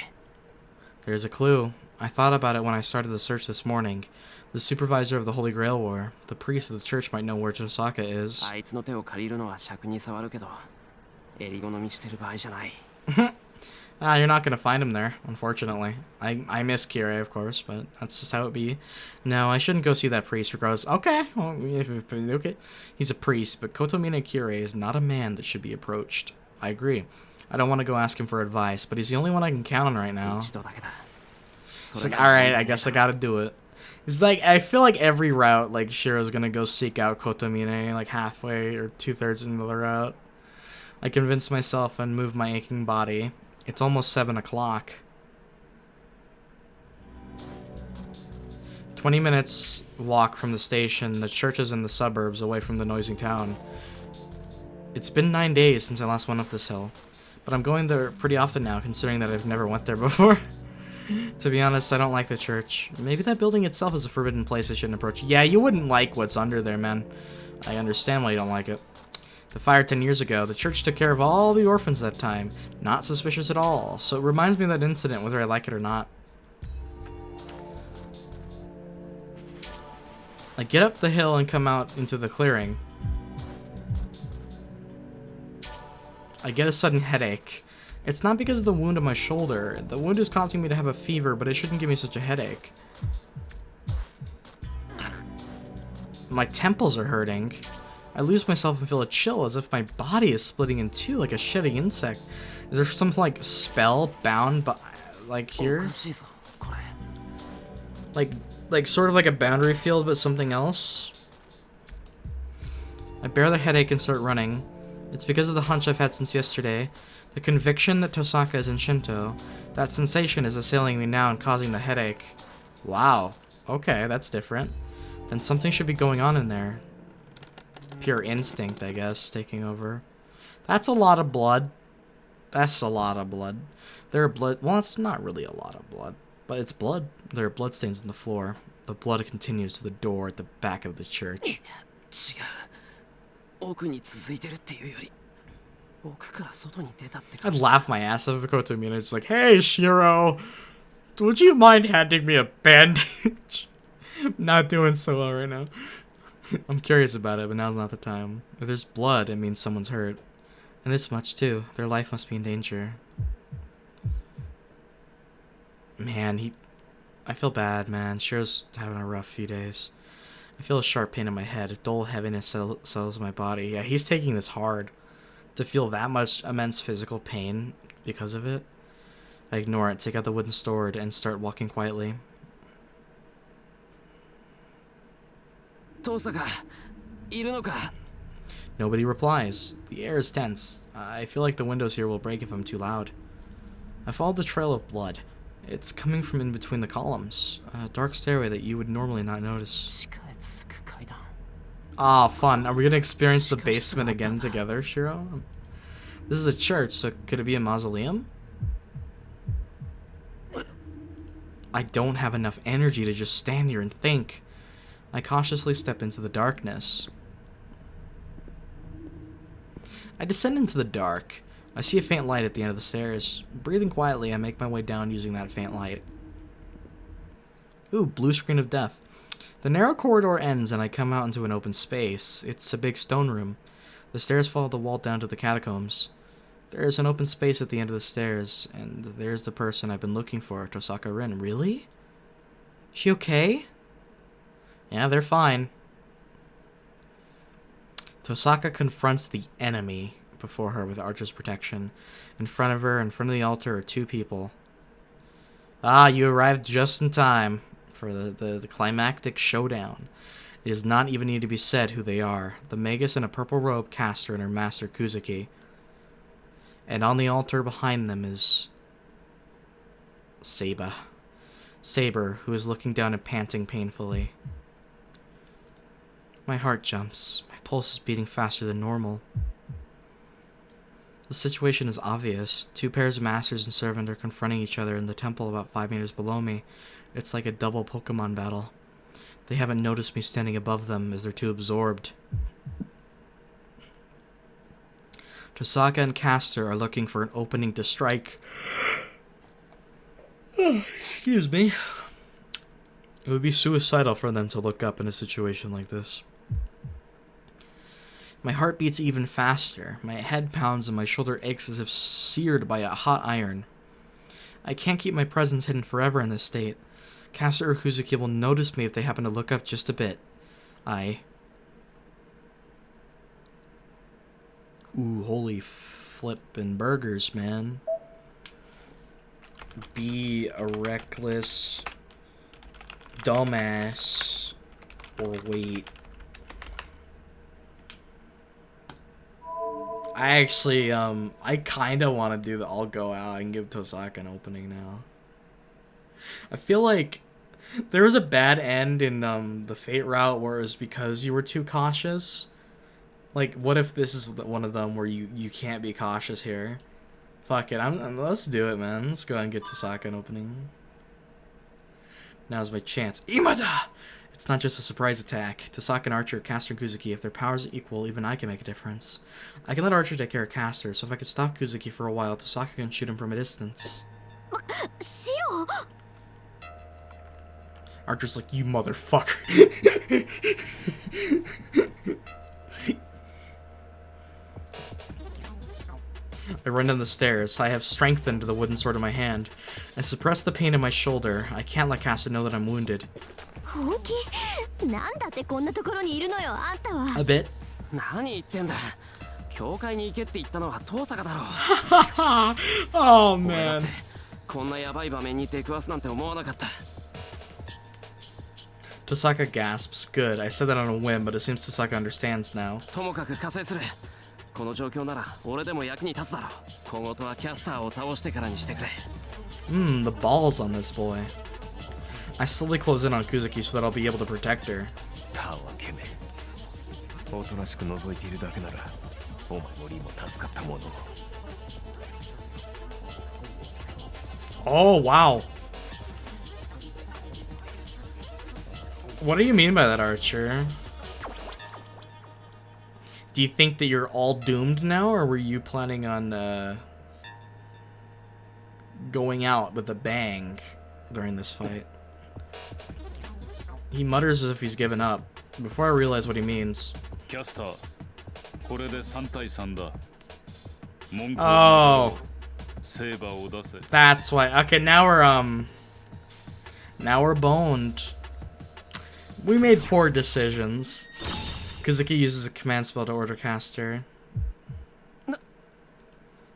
There's a clue. I thought about it when I started the search this morning. The supervisor of the Holy Grail War, the priest of the church, might know where Tosaka is. あいつの手を借りるのは尺に触るけど、襟好みしてる場合じゃない。You're not gonna find him there, unfortunately. I miss Kirei, of course, but that's just how it be. No, I shouldn't go see that priest regardless. Okay, well, okay. He's a priest, but Kotomine Kirei is not a man that should be approached. I agree. I don't want to go ask him for advice, but he's the only one I can count on right now. 一度だけだ。 It's like, alright, I guess I gotta do it. It's like, I feel like every route, like, Shiro's gonna go seek out Kotomine, like, halfway or 2/3 into the route. I convince myself and move my aching body. It's almost 7 o'clock. 20 minutes walk from the station. The church is in the suburbs, away from the noisy town. It's been 9 days since I last went up this hill, but I'm going there pretty often now, considering that I've never went there before. To be honest, I don't like the church. Maybe that building itself is a forbidden place I shouldn't approach. Yeah, you wouldn't like what's under there, man. I understand why you don't like it. The fire 10 years ago, the church took care of all the orphans that time. Not suspicious at all. So it reminds me of that incident, whether I like it or not. I get up the hill and come out into the clearing. I get a sudden headache. It's not because of the wound on my shoulder. The wound is causing me to have a fever, but it shouldn't give me such a headache. My temples are hurting. I lose myself and feel a chill as if my body is splitting in two like a shedding insect. Is there some like spell bound like here? おかしいぞこれ。 Like sort of like a boundary field but something else? I bear the headache and start running. It's because of the hunch I've had since yesterday. The conviction that Tosaka is in Shinto. That sensation is assailing me now and causing the headache. Wow. Okay, that's different. Then something should be going on in there. Pure instinct, I guess, taking over. That's a lot of blood. That's a lot of blood. There are blood... Well, it's not really a lot of blood, but it's blood. There are bloodstains on the floor. The blood continues to the door at the back of the church. 違う。奥に続いてるっていうより、奥から外に出たって感 I'd じ。 laugh my ass off if Kotomine is like, "Hey, Shiro, would you mind handing me a bandage?" Not doing so well right now. I'm curious about it, but now's not the time. If there's blood, it means someone's hurt. And this much, too. Their life must be in danger. Man, I feel bad, man. Shiro's having a rough few days. I feel a sharp pain in my head. A dull heaviness settles my body. Yeah, he's taking this hard. To feel that much immense physical pain because of it. I ignore it, take out the wooden sword, and start walking quietly. 遠坂いるのか。 Nobody replies. The air is tense. I feel like the windows here will break if I'm too loud. I followed the trail of blood. It's coming from in between the columns. A dark stairway that you would normally not notice. 地下へ続く階段。 Ah, fun. Are we gonna experience the basement again together, Shiro? This is a church, so could it be a mausoleum? I don't have enough energy to just stand here and think. I cautiously step into the darkness. I descend into the dark. I see a faint light at the end of the stairs. Breathing quietly, I make my way down using that faint light. Ooh, blue screen of death. The narrow corridor ends and I come out into an open space. It's a big stone room. The stairs follow the wall down to the catacombs. There's an open space at the end of the stairs, and there's the person I've been looking for, Tosaka Rin. Really? She okay? Yeah, they're fine. Tosaka confronts the enemy before her with Archer's protection. In front of her, in front of the altar, are two people. Ah, you arrived just in time for the climactic showdown. It does not even need to be said who they are. The Magus in a purple robe, Caster, and her master, Kuzuki. And on the altar behind them is Saber, who is looking down and panting painfully. My heart jumps. My pulse is beating faster than normal. The situation is obvious. Two pairs of masters and servant are confronting each other in the temple about 5 meters below me. It's like a double Pokemon battle. They haven't noticed me standing above them as they're too absorbed. Tosaka and Caster are looking for an opening to strike. Excuse me. It would be suicidal for them to look up in a situation like this. My heart beats even faster. My head pounds and my shoulder aches as if seared by a hot iron. I can't keep my presence hidden forever in this state. Caster or Kuzuki will notice me if they happen to look up just a bit. Ooh, holy flippin' burgers, man. Be a reckless dumbass or wait. I actually, I kinda want to do the I'll go out and give Tosaka an opening now. I feel like there was a bad end in the Fate route where it was because you were too cautious. Like, what if this is one of them where you can't be cautious here? Fuck it, let's do it, man. Let's go ahead and get Tosaka an opening. Now's my chance. Imada! It's not just a surprise attack. Tosaka and Archer, Caster and Kuzuki, if their powers are equal, even I can make a difference. I can let Archer take care of Caster, so if I could stop Kuzuki for a while, Tosaka can shoot him from a distance. Shiro! Archer's like, you motherfucker. I run down the stairs. I have strengthened the wooden sword in my hand. I suppress the pain in my shoulder. I can't let Caster know that I'm wounded. A bit. 何言ってんだ。教会に行けって言ったのは遠坂だろ。Oh man. こんなヤバい場面に出くわすなんて思わなかった。Tosaka gasps. Good. I said that on a whim, but it seems Tosaka understands now. ともかく加勢する。この状況なら俺でも役に立つだろう。今後とはキャスターを倒してからにしてくれ。The balls on this boy. I slowly close in on Kuzuki so that I'll be able to protect her. たわけめ。おとなしく覗いているだけなら、お前もリーも助かったもの。Oh, wow. What do you mean by that, Archer? Do you think that you're all doomed now, or were you planning on going out with a bang during this fight? He mutters as if he's given up, before I realize what he means. Oh, that's why. Okay, now we're boned. We made poor decisions. Kuzuki uses a command spell to order Caster.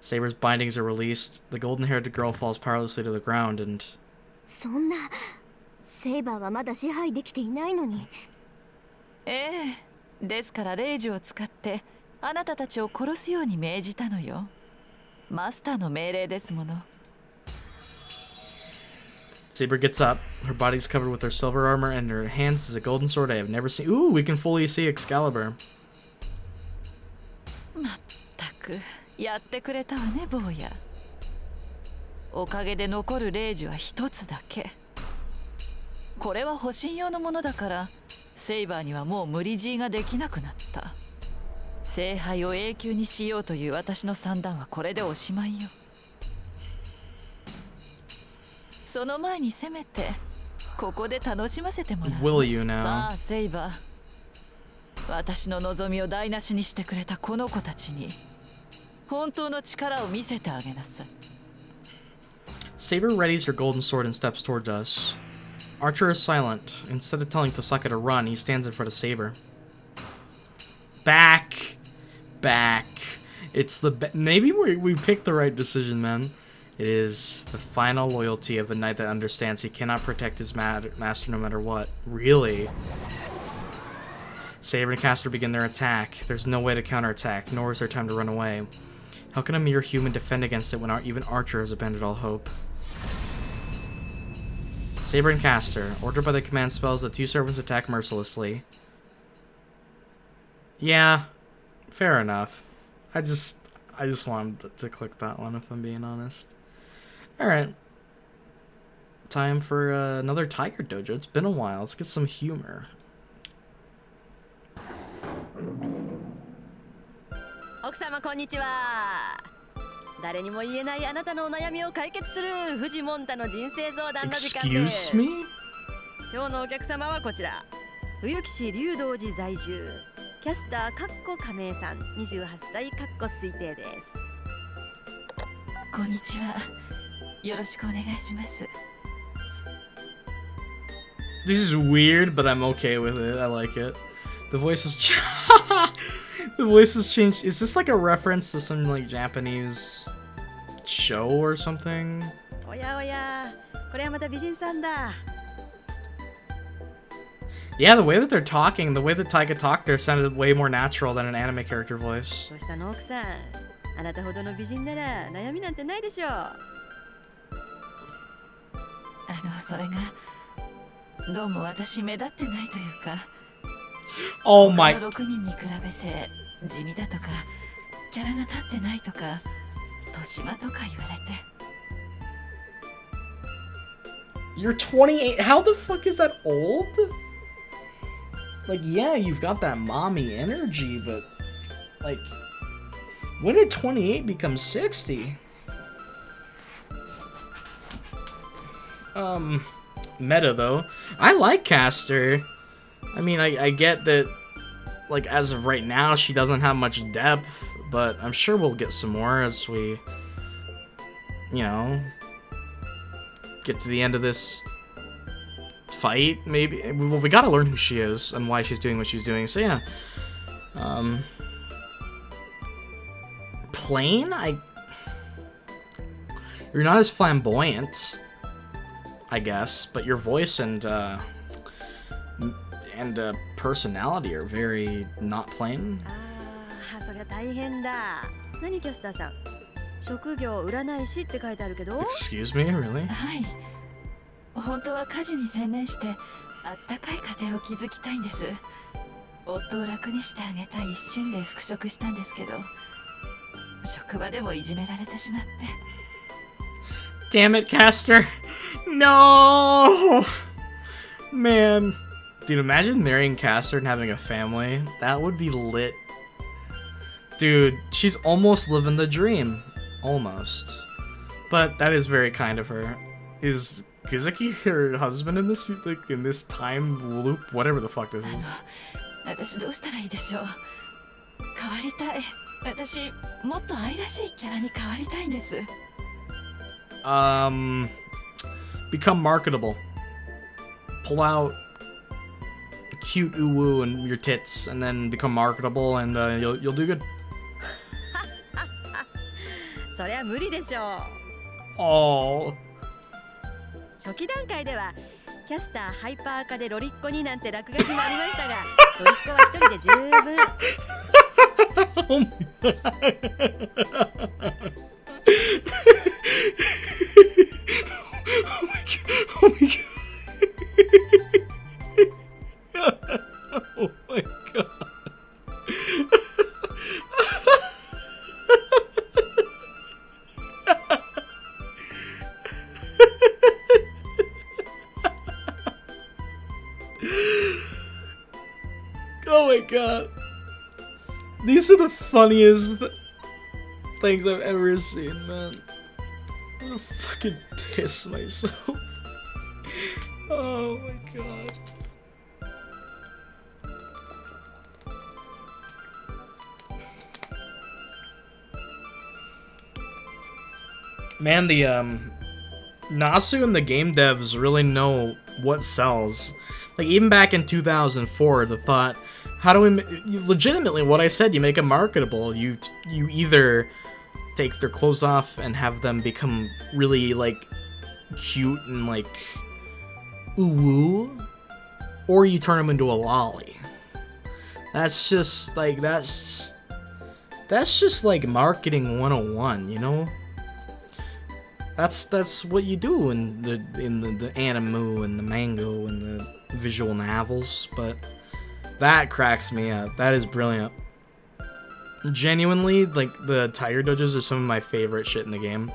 Saber's bindings are released. The golden-haired girl falls powerlessly to the ground and... そんなセイバーはまだ支配できていないのに。ですからレイジを使ってあなたたちを殺すように命じたのよ。マスターの命令ですもの。Saber gets up. Her body's covered with her silver armor, and in her hands is a golden sword I have never seen. Ooh, we can fully see Excalibur. まったくやってくれたわね、坊や。おかげで残るレイジは一つだけ。これは保身用のものだから、セイバーにはもう無理強いができなくなった。聖杯を永久にしようという私の算段はこれでおしまいよ。その前にせめてここで楽しませてもらう。Will you now? さあセイバー、私の望みを台無しにしてくれたこの子たちに本当の力を見せてあげなさい。 Saber readies her golden sword and steps towards us. Archer is silent. Instead of telling Tosaka to run, he stands in front of Saber. Back! Back. It's the... Maybe we picked the right decision, man. It is the final loyalty of the knight that understands he cannot protect his master no matter what. Really? Saber and Caster begin their attack. There's no way to counterattack, nor is there time to run away. How can a mere human defend against it when even Archer has abandoned all hope? Saber and Caster. Ordered by the command spells, the two servants attack mercilessly. Yeah, fair enough. I just wanted to click that one, if I'm being honest. Alright. Time for another Tiger Dojo. It's been a while. Let's get some humor. 奥様こんにちは。誰にも言えないあなたのお悩みを解決するフジモンタの人生相談の時間です。 Excuse me? 今日のお客様はこちら。冬木市竜道寺在住。キャスターかっこ亀井さん、28歳かっこ推定です。こんにちは。よろしくお願いします。 This is weird, but I'm okay with it. I like it. The voice is the voice has changed. Is this like a reference to some like Japanese show or something? おやおや、これはまた美人さんだ。 Yeah, the way that they're talking, the way that Taiga talked there sounded way more natural than an anime character voice. どうしたの奥さん。あなたほどの美人なら悩みなんてないでしょう。それがどうも私目立ってないというか。 Oh my. 他の6人に比べて地味だとかキャラが立ってないとか年間とか言われて。 You're 28. How the fuck is that old? Like, yeah, you've got that mommy energy, but like, when did 28 become 60? Meta though. I like Caster. I mean, I get that, like, as of right now, she doesn't have much depth, but I'm sure we'll get some more as we, you know, get to the end of this fight, maybe. Well, we gotta learn who she is and why she's doing what she's doing, so yeah. Plain? You're not as flamboyant, I guess, but your voice and personality are very not plain. ああ、そりゃ大変だ。何キャスターさん。職業占い師って書いてあるけど。 Excuse me, really? はい。本当は家事に専念してあったかい家庭を築きたいんです。夫を楽にしてあげたい一心で復職したんですけど、職場でもいじめられてしまって。 Damn it, Caster! No! Man. Dude, imagine marrying Caster and having a family. That would be lit. Dude, she's almost living the dream. Almost. But that is very kind of her. Is Kuzuki her husband in this, like, in this time loop? Whatever the fuck this is. 私どうしたらいいでしょう。変わりたい。私もっと愛らしいキャラに変わりたいんです。 Become marketable. Pull out cute uwu and your tits, and then become marketable, and you'll do good. そりゃ無理でしょう。 Oh. 初期段階ではキャスターハイパー化でロリッコになんて落書きもありましたが、ロリッコは一人で十分。 Oh my god. Oh my god. Oh my god. Oh my god. Oh my god. These are the funniest things I've ever seen, man. I'm gonna fucking piss myself. Oh my god. Man, the Nasu and the game devs really know what sells. Like, even back in 2004, the thought, how do we legitimately what I said, you make them marketable. You either take their clothes off and have them become really like cute and like ooh, or you turn them into a lolly. That's just like that's just like marketing 101, you know? That's what you do in the anime and the manga and the visual novels, but that cracks me up. That is brilliant. Genuinely, like, the Tiger Dojos are some of my favorite shit in the game.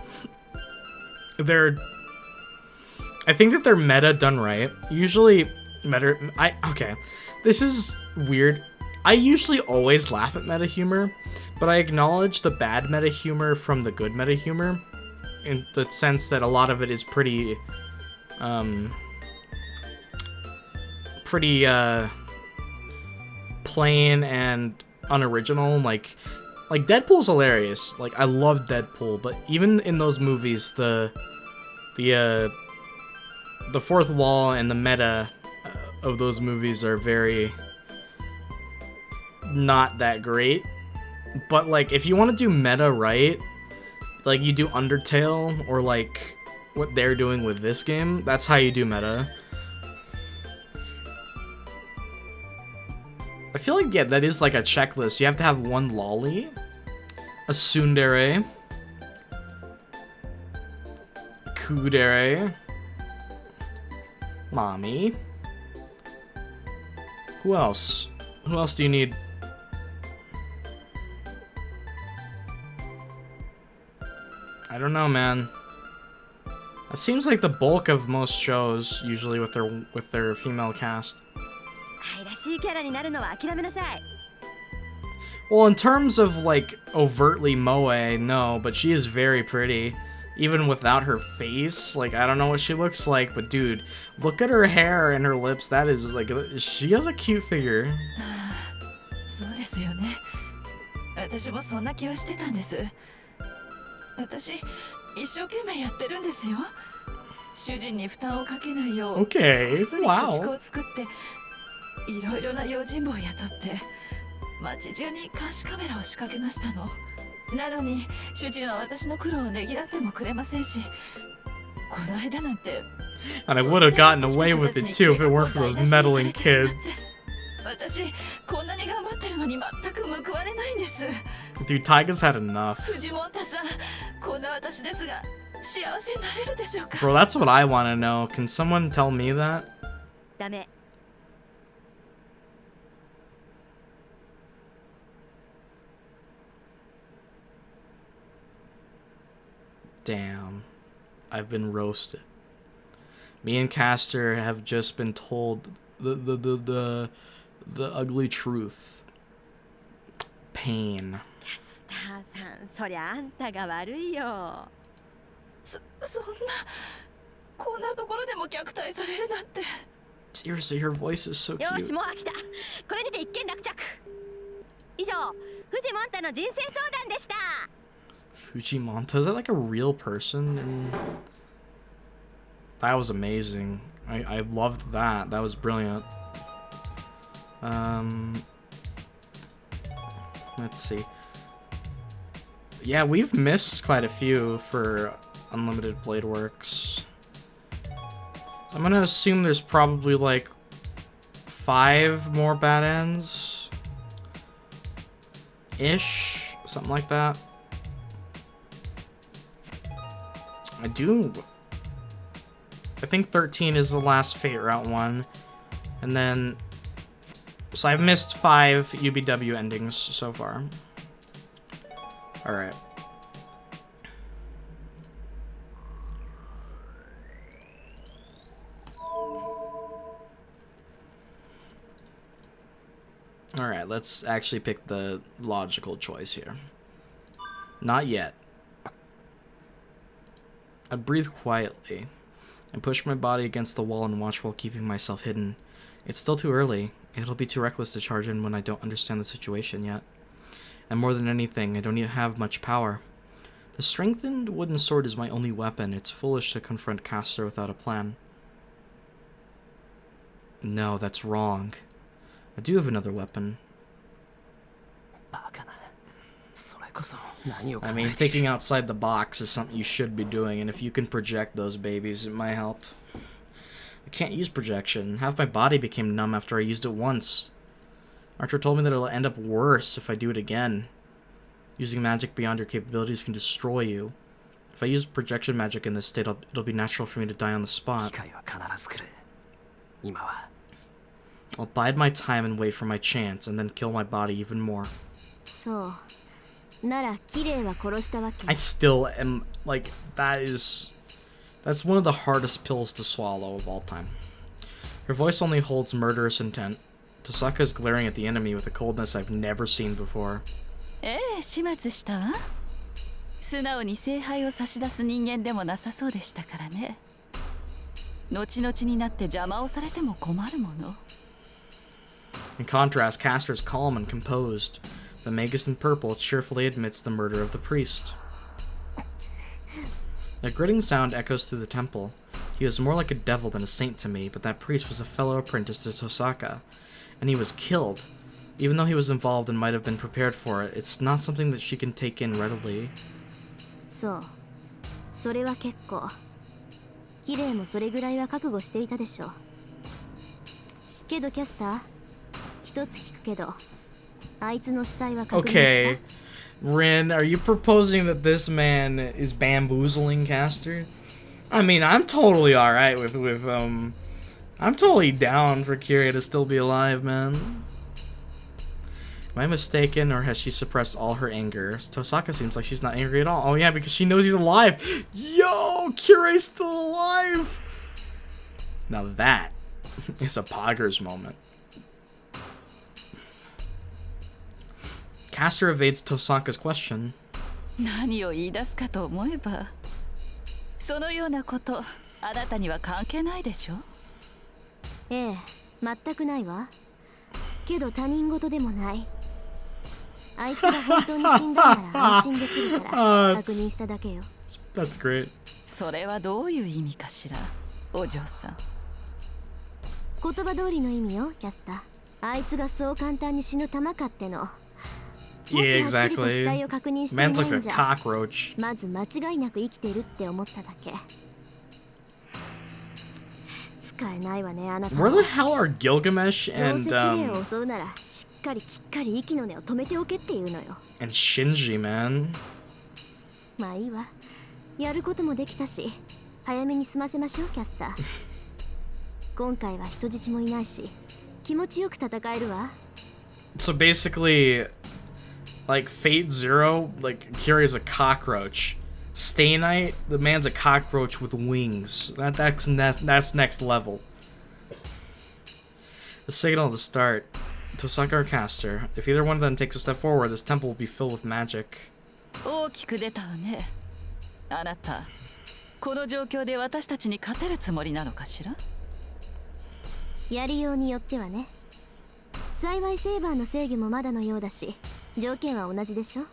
I think that they're meta done right. Usually, okay, this is weird. I usually always laugh at meta humor, but I acknowledge the bad meta humor from the good meta humor, in the sense that a lot of it is pretty plain and unoriginal. Like Deadpool's hilarious. Like, I love Deadpool, but even in those movies, the fourth wall and the meta of those movies are very not that great. But like, if you want to do meta right, like you do Undertale or like what they're doing with this game, that's how you do meta. I feel like, yeah, that is like a checklist. You have to have one lolly, a tsundere, kudere, mommy. Who else? Who else do you need? I don't know, man. It seems like the bulk of most shows, usually with their female cast. Well, in terms of like overtly moe, no, but she is very pretty. Even without her face, like, I don't know what she looks like, but dude, look at her hair and her lips. That is like, she has a cute figure. そうですよね。私もそんな気はしてたんです。私一生懸命やってるんですよ。主人に負担をかけないよう、Okay, こっそり貯蓄 wow. を作っていろいろな用心棒を雇って街中に監視カメラを仕掛けましたの。なのに主人は私の苦労をねぎらってもくれませんし、この間なんて And I would have gotten away with it too if it weren't for those meddling kids. 私こんなに頑張ってるのに全く報われないんです。 Dude, Taiga's had enough. 藤本さん、こんな私ですが幸せになれるでしょうか。 Bro, that's what I want to know. Can someone tell me that? ダメ。 Damn. I've been roasted. Me and Caster have just been told the ugly truth. Pain. キャスターさん、そりゃあんたが悪いよ。そんなこんなところでも虐待されるなんて。 Seriously, her voice is so よし、 cute. もう飽きた。これにて一件落着。以上、藤モンタの人生相談でした。 Fujimonta, is that like a real person? That was amazing. I loved that. That was brilliant. Let's see. Yeah, we've missed quite a few for Unlimited Blade Works. I'm gonna assume there's probably like 5 more bad ends ish, something like that. I think 13 is the last Fate Route one. And then... So I've missed 5 UBW endings so far. Alright. Alright, let's actually pick the logical choice here. Not yet. I breathe quietly. I push my body against the wall and watch while keeping myself hidden. It's still too early. It'll be too reckless to charge in when I don't understand the situation yet. And more than anything, I don't even have much power. The strengthened wooden sword is my only weapon. It's foolish to confront Caster without a plan. No, that's wrong. I do have another weapon. I mean, thinking outside the box is something you should be doing, and if you can project those babies, it might help. I can't use projection. Half my body became numb after I used it once. Archer told me that it'll end up worse if I do it again. Using magic beyond your capabilities can destroy you. If I use projection magic in this state, it'll be natural for me to die on the spot. I'll bide my time and wait for my chance, and then kill my body even more. So, なら綺麗は殺したわけ。 I still am, like, that's one of the hardest pills to swallow of all time. Her voice only holds murderous intent. Tosaka is glaring at the enemy with a coldness I've never seen before. 始末したわ。素直に聖杯を差し出す人間でもなさそうでしたからね。後々になって邪魔をされても困るもの。In contrast, Caster is calm and composed. The Magus in purple cheerfully admits the murder of the priest. A gritting sound echoes through the temple. He was more like a devil than a saint to me, but that priest was a fellow apprentice to Tosaka, and he was killed. Even though he was involved and might have been prepared for it, it's not something that she can take in readily. そう。それは結構。綺麗もそれぐらいは覚悟していたでしょう。けどキャスター、一つ聞くけど、あいつの死体は確認した。Okay, Rin, are you proposing that this man is bamboozling Caster? I mean, I'm totally alright with I'm totally down for Kiria to still be alive, man. Am I mistaken, or has she suppressed all her anger? Tosaka seems like she's not angry at all. Oh yeah, because she knows he's alive. Yo, Kiria's still alive. Now that is a Poggers moment. Caster evades Tosaka's question. 何を言い出すかと思えば、そのようなこと、あなたには関係ないでしょ？ええ、全くないわ。けど他人事でもない。あいつが本当に死んだなら安心できるから確認しただけよ。That's great. それはどういう意味かしら、お嬢さん。言葉通りの意味よ、キャスター。あいつがそう簡単に死ぬ玉かっての。 Yeah, exactly. Man's like a cockroach. まず間違いなく生きているって思っただけ。使えないわね、あなた。 Where the hell are Gilgamesh どう and せ綺麗を襲うならしっかりきっかり息の根を止めておけっていうのよ。and Shinji, man? まあいいわ。やることもできたし、早めに済ませましょう、キャスター。今回は人質もいないし、気持ちよく戦えるわ。 So basically, like Fate Zero, like Kiria's a cockroach. Stay Night, the man's a cockroach with wings. That's next level. The signal to start. Tosaka or Caster. If either one of them takes a step forward, this temple will be filled with magic. 大きく出たわね。あなた、この状況で私たちに勝てるつもりなのかしら？やりようによってはね。幸いセイバーの制御もまだのようだし、条件は同じでしょ。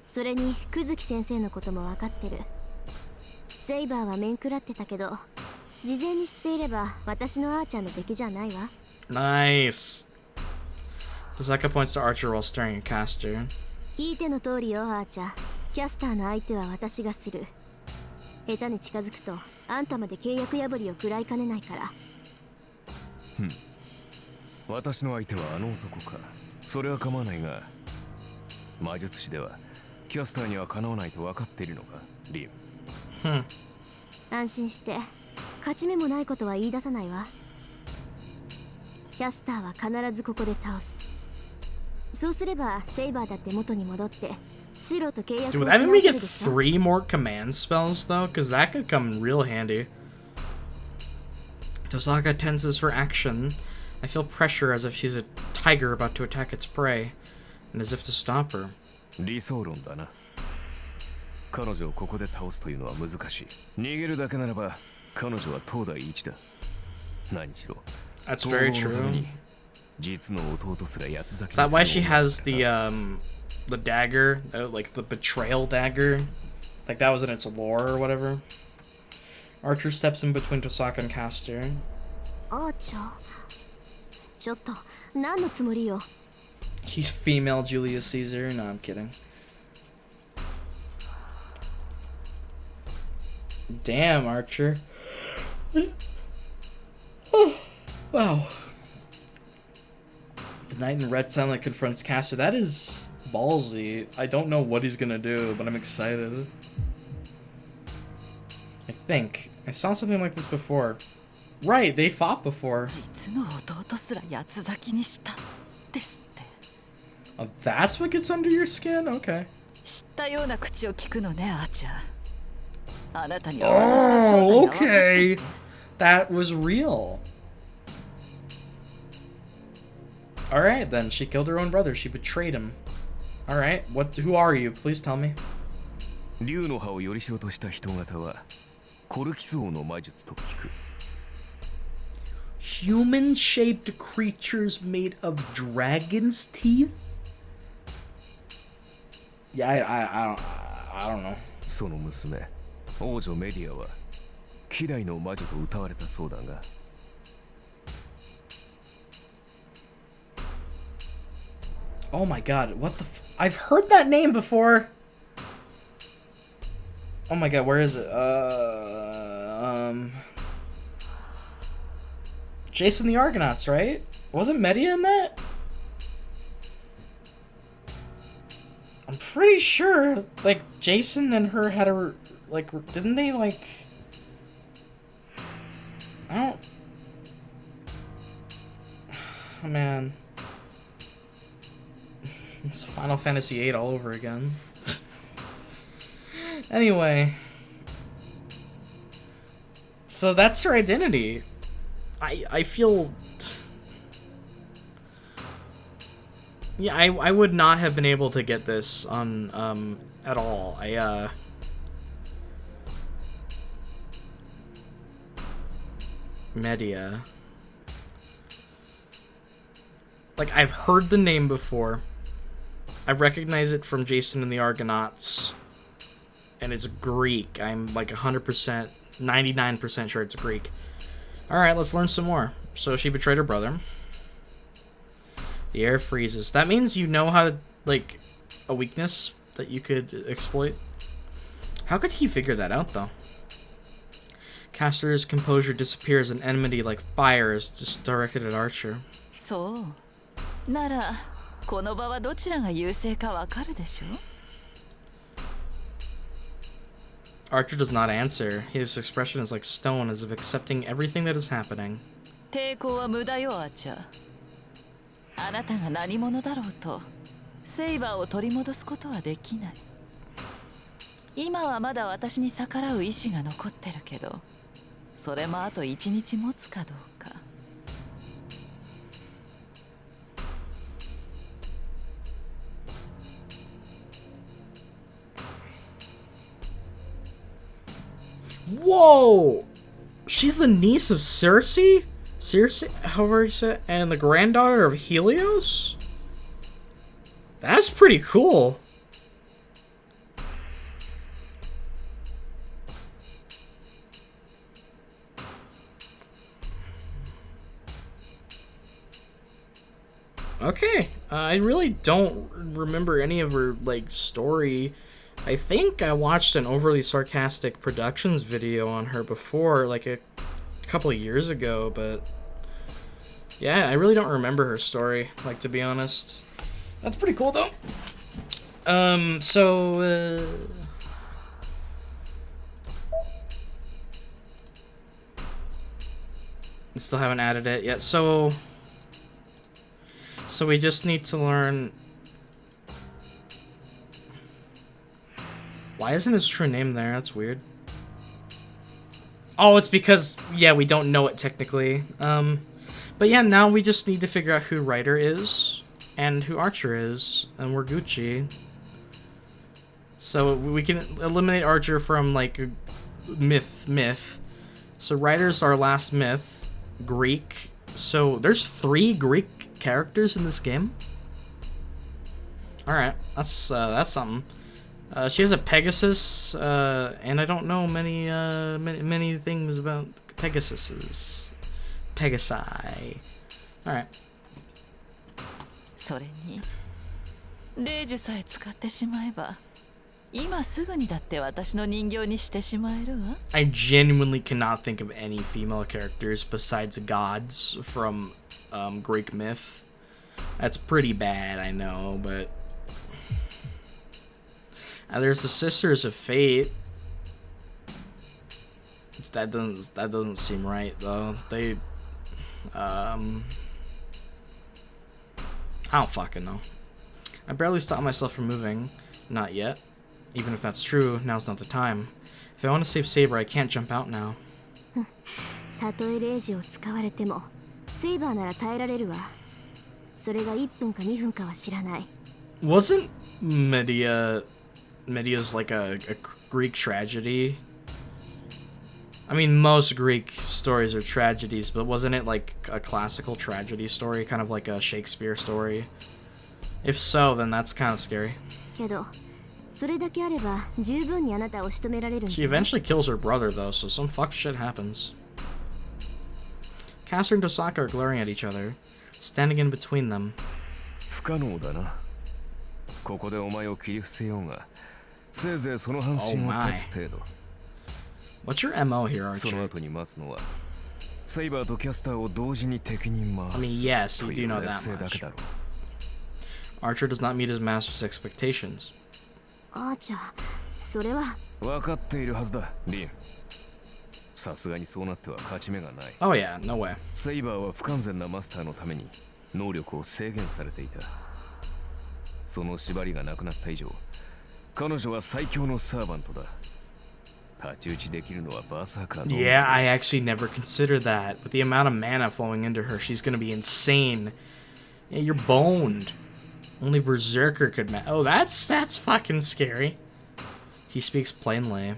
それにクズキ先生のことも分かってる。セイバーは面食らってたけど、事前に知っていれば私のアーチャーの出来じゃないわ。Nice. Tosaka points to Archer while staring at Caster. 聞いての通りよ、アーチャー。キャスターの相手は私がする。下手に近づくと、あんたまで契約破りを食らいかねないから。私の相手はあの男か。それは構わないが、魔術師ではキャスターにはかなわないと分かっているのか、リン。安心して、勝ち目もないことは言い出さないわ。キャスターは必ずここで倒す。そうすればセイバーだって元に戻って、シロと契約を Dude, し I 直 think we せ get るでしょ。 3 more command spells though, because that could come real handy. Tosaka tenses for action. I feel pressure as if she's a tiger about to attack its prey, and as if to stop her. 理想論だな。彼女をここで倒すというのは難しい。逃げるだけならば彼女は東大一だ。何しろ。 That's very true. 実の弟すら八つ咲き。 Is that why she has the dagger, like the betrayal dagger? Like that was in its lore or whatever. Archer steps in between Tosaka and Caster. Archer. ちょっと何のつもりよ。 He's female Julius Caesar. No, I'm kidding. Damn, Archer. Wow. The knight in red suddenly confronts Caster. That is ballsy. I don't know what he's gonna do, but I'm excited. I think I saw something like this before. Right, they fought before. 実の弟すら八つ咲きにしたですって。 Oh, that's what gets under your skin? Okay. 知ったような口を聞くのね、アーチャー。あなたには私の正体が Oh, 分かってい okay. て。That was real. Alright, then. She killed her own brother. She betrayed him. Alright, who are you? Please tell me. 竜の葉をよりしろとした人型はコルキス王の魔術と聞く。 Human-shaped creatures made of dragon's teeth? Yeah, I don't know. その娘、王女メディアは希代の魔女と謳われたそうだが。 Oh my god, what the I've heard that name before! Oh my god, where is it? Jason the Argonauts, right? Wasn't Medea in that? I'm pretty sure, like, Jason and her had a, like, didn't they, like... I don't... Oh, man. It's Final Fantasy VIII all over again. Anyway. So that's her identity. I feel... Yeah, I would not have been able to get this on, at all. Medea. Like, I've heard the name before. I recognize it from Jason and the Argonauts. And it's Greek. I'm like 100%, 99% sure it's Greek. Alright, let's learn some more. So she betrayed her brother. The air freezes. That means you know how to, like, a weakness that you could exploit. How could he figure that out, though? Caster's composure disappears and enmity like fire is just directed at Archer. そう。なら、この場はどちらが優勢かわかるでしょ? Archer does not answer. His expression is like stone, as if accepting everything that is happening. 抵抗は無駄よ、アーチャー。あなたが何者だろうと、セイバーを取り戻すことはできない。今はまだ私に逆らう意志が残ってるけど、それもあと1日持つかどうか。Whoa! She's the niece of Circe? Circe, however you say it, and the granddaughter of Helios? That's pretty cool. Okay, I really don't remember any of her, like, story. I think I watched an overly sarcastic productions video on her before, like a couple of years ago, but yeah, I really don't remember her story, like, to be honest. That's pretty cool, though. I still haven't added it yet, so we just need to learn... Why isn't his true name there? That's weird. Oh, it's because, yeah, we don't know it technically. But yeah, now we just need to figure out who Ryder is and who Archer is, and we're Gucci. So we can eliminate Archer from, like, myth. So Ryder's our last myth, Greek. So there's 3 Greek characters in this game. All right, that's something. She has a Pegasus, and I don't know many things about Pegasuses. Pegasi. Alright. それに霊樹さえ使ってしまえば今すぐにだって私の人形にしてしまえるわ。 I genuinely cannot think of any female characters besides gods from Greek myth. That's pretty bad, I know, but there's the Sisters of Fate. That doesn't seem right though. They I don't fucking know. I barely stopped myself from moving. Not yet. Even if that's true, now's not the time. If I want to save Saber, I can't jump out now. たとえレイジを使われてもセイバーなら耐えられるわ。それが1分か2分かは知らない。 Wasn't Medea's like a Greek tragedy? I mean, most Greek stories are tragedies, but wasn't it like a classical tragedy story, kind of like a Shakespeare story? If so, then that's kind of scary. けどそれだけあれば十分にあなたを仕留められるん She じゃない？ eventually kills her brother, though, so some fucked shit happens. Caster and Tosaka are glaring at each other, standing in between them. 不可能だな。ここでお前を切り伏せようが、せいぜいその半身を立つ程度。What's your MO here, その Archer? 後に待つのは、セイバーとキャスターを同時に敵に回す I mean, yes, と you い do う know 劣 that 勢だけ much. だろう。 Archer does not meet his master's expectations. アーチャー、それは。分かっているはずだ、リン。さすがにそうなっては勝ち目がない。Oh yeah, no way. セイバーは不完全なマスターのために能力を制限されていた。その縛りがなくなった以上、彼女は最強のサーバントだ。太刀打ちできるのはバーサーカーの。Yeah, I actually never considered that. With the amount of mana flowing into her, she's gonna be insane. Yeah, you're boned. Only Berserker could Oh, that's fucking scary. He speaks plainly.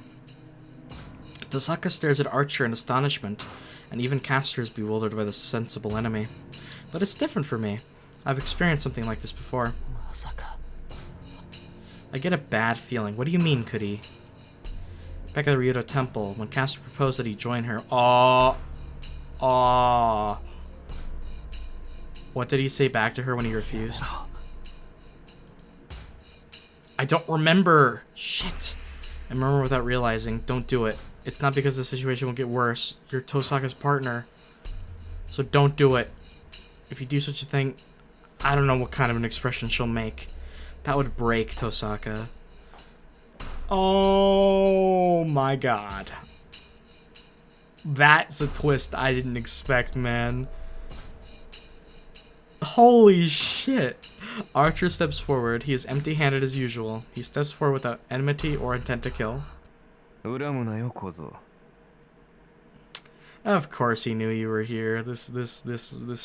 Tosaka stares at Archer in astonishment, and even Caster is bewildered by this sensible enemy. But it's different for me. I've experienced something like this before. まさか。 I get a bad feeling. What do you mean, Kudi? Back at the Ryudo Temple, when Caster proposed that he join her. What did he say back to her when he refused? I don't remember. Shit. I remember without realizing. Don't do it. It's not because the situation will get worse. You're Tosaka's partner. So don't do it. If you do such a thing, I don't know what kind of an expression she'll make. That would break Tosaka. Oh my god. That's a twist I didn't expect, man. Holy shit. Archer steps forward. He is empty-handed as usual. He steps forward without enmity or intent to kill. 恨むなよ、小僧。 Of course he knew you were here. This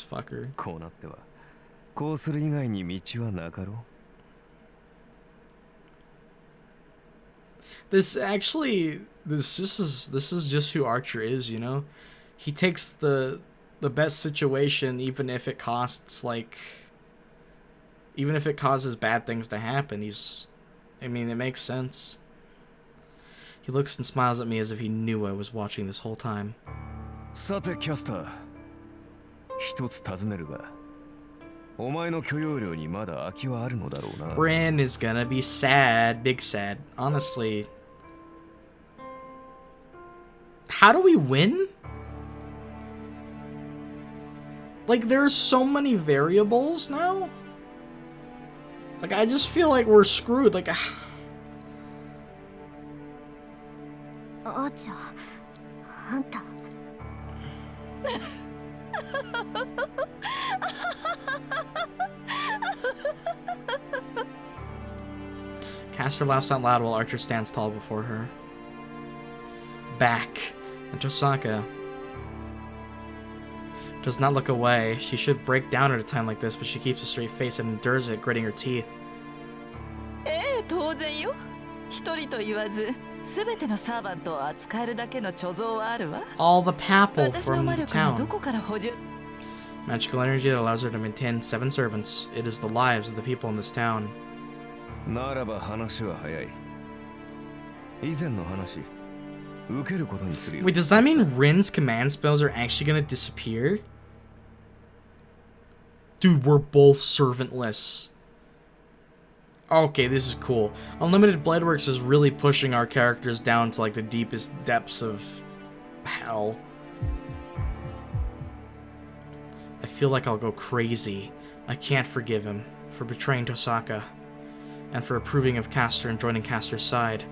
fucker. こうなっては、こうする以外に道はなかろう。 This is just who Archer is, you know? He takes the best situation even if it costs even if it causes bad things to happen. I mean, it makes sense. He looks and smiles at me as if he knew I was watching this whole time. さて、キャスター。一つ尋ねるが、お前の許容量にまだ空きはあるのだろうな。Rin is gonna be sad, big sad. Honestly, how do we win? Like, there's so many variables now. Like, I just feel like we're screwed. Like, アーチャー、あんた。Caster laughs out loud while Archer stands tall before her. Back. And Tosaka does not look away. She should break down at a time like this, but she keeps a straight face and endures it, gritting her teeth. 当然よ。一人と言わず、すべてのサーバントを扱えるだけの貯蔵はあるわ。 All the papal 私の from 魔 the 力はど town. こから補充 Magical energy that allows her to maintain 7 servants. It is the lives of the people in this town. ならば話は早い。以前の話受けることにするよ。 Wait, does that mean Rin's command spells are actually gonna disappear? Dude, we're both servantless. Okay, this is cool. Unlimited Blightworks is really pushing our characters down to like the deepest depths of hell. I feel like I'll go crazy. I can't forgive him for betraying Tosaka and for approving of Caster and joining Caster's side.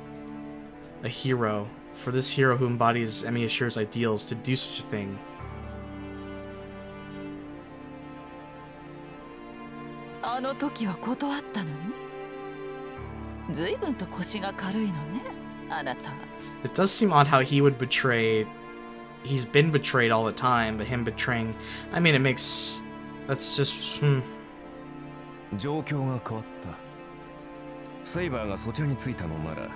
A hero. For this hero who embodies Amidst's ideals to do such a thing. It does seem odd how he would betray. He's been betrayed all the time, but him betraying. I mean, it makes. That's just. 状況が変わった。セイバーがそちらについたのなら、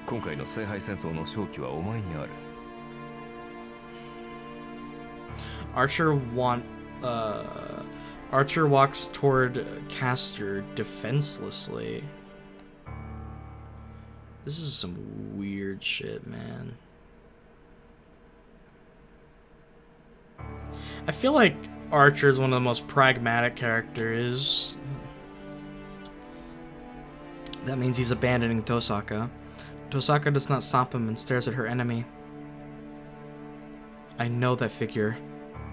今回の聖杯戦争の勝機はお前にある。Archer walks toward Caster defenselessly. This is some weird shit, man. I feel like Archer is one of the most pragmatic characters. That means he's abandoning Tosaka. Tosaka does not stop him and stares at her enemy. I know that figure.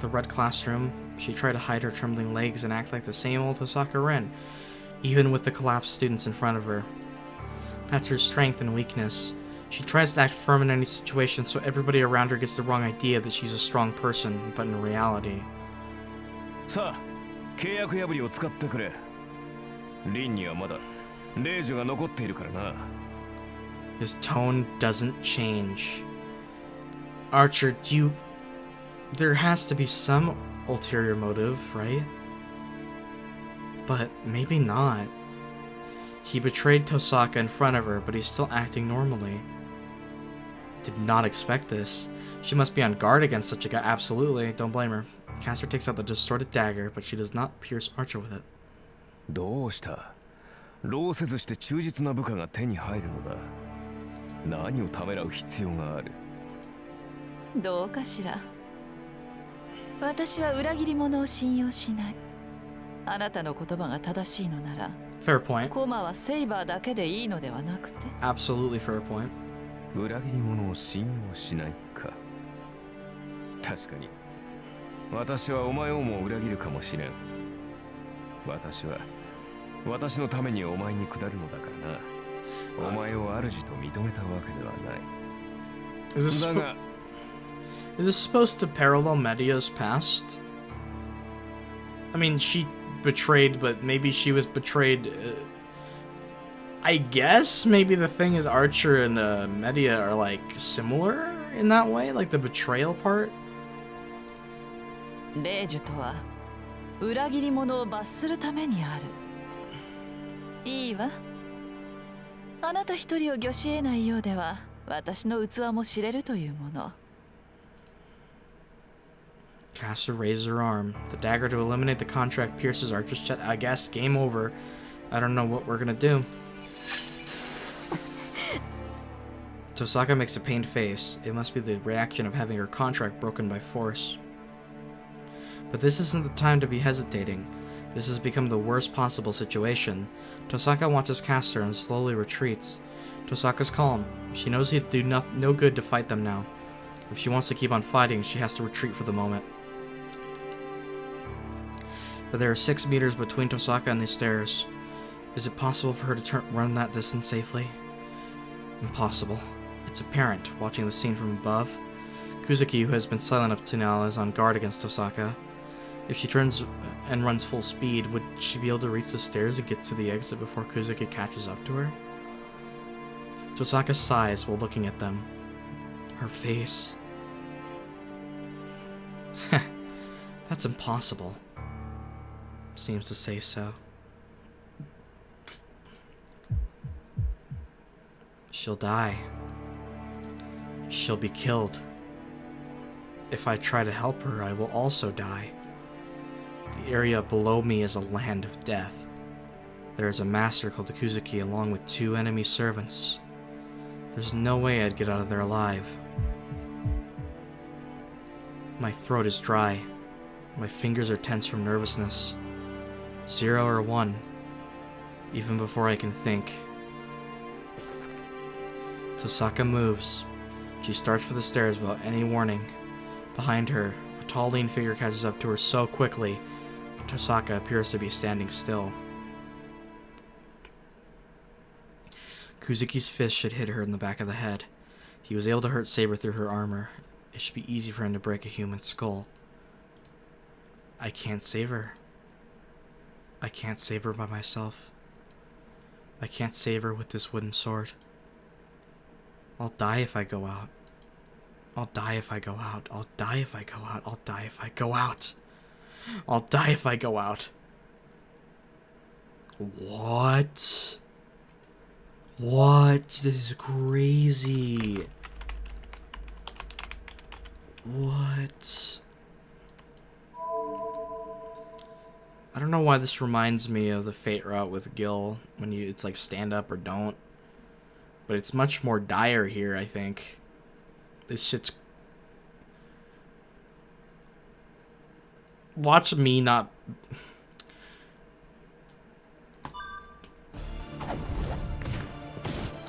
The red classroom. She tried to hide her trembling legs and act like the same old Tosaka Rin, even with the collapsed students in front of her. That's her strength and weakness. She tries to act firm in any situation so everybody around her gets the wrong idea that she's a strong person, but in reality. さあ、契約破りを使ってくれ。リンにはまだ霊樹が残っているからな。 His tone doesn't change. Archer, there has to be some ulterior motive, right? But maybe not. He betrayed Tosaka in front of her, but he's still acting normally. Did not expect this. She must be on guard against such a guy. Absolutely, don't blame her. Caster takes out the distorted dagger, but she does not pierce Archer with it. どうした？労せずして忠実な部下が手に入るのだ。何をためらう必要がある？どうかしら。私は裏切り者を信用しない。あなたの言葉が正しいのなら、Fair point. コマはセイバーだけでいいのではなくて。Absolutely fair point. 裏切り者を信用しないか。確かに。私はお前をも裏切るかもしれん。私は私のためにお前に下るのだからな。お前を主と認めたわけではない。Is this supposed to parallel Media's past? I mean, she betrayed, but maybe she was betrayed. I guess maybe the thing is Archer and Media are like similar in that way, like the betrayal part. 霊樹とは裏切り者を罰するためにある。いいわ。あなた一人を御し得ないようでは、私の器も知れるというもの。Caster raises her arm. The dagger to eliminate the contract pierces Archer's chest. I guess game over. I don't know what we're gonna do. Tosaka makes a pained face. It must be the reaction of having her contract broken by force. But this isn't the time to be hesitating. This has become the worst possible situation. Tosaka watches Caster and slowly retreats. Tosaka's calm. She knows he'd do no good to fight them now. If she wants to keep on fighting, she has to retreat for the moment. But there are 6 meters between Tosaka and the stairs. Is it possible for her to run that distance safely? Impossible. It's apparent, watching the scene from above. Kuzuki, who has been silent up to now, is on guard against Tosaka. If she turns and runs full speed, would she be able to reach the stairs and get to the exit before Kuzuki catches up to her? Tosaka sighs while looking at them. Her face. That's impossible. Seems to say so. She'll die. She'll be killed. If I try to help her, I will also die. The area below me is a land of death. There is a master called Kuzuki along with 2 enemy servants. There's no way I'd get out of there alive. My throat is dry. My fingers are tense from nervousness. 0 or 1. Even before I can think. Tosaka moves. She starts for the stairs without any warning. Behind her, a tall, lean figure catches up to her so quickly, Tosaka appears to be standing still. Kuzuki's fist should hit her in the back of the head. He was able to hurt Saber through her armor. It should be easy for him to break a human skull. I can't save her. I can't save her by myself. I can't save her with this wooden sword. I'll die if I go out. I'll die if I go out. I'll die if I go out. I'll die if I go out. I'll die if I go out. What? What? This is crazy. What? I don't know why this reminds me of the Fate route with Gil, when it's like stand up or don't. But it's much more dire here, I think. This shit's... Watch me not...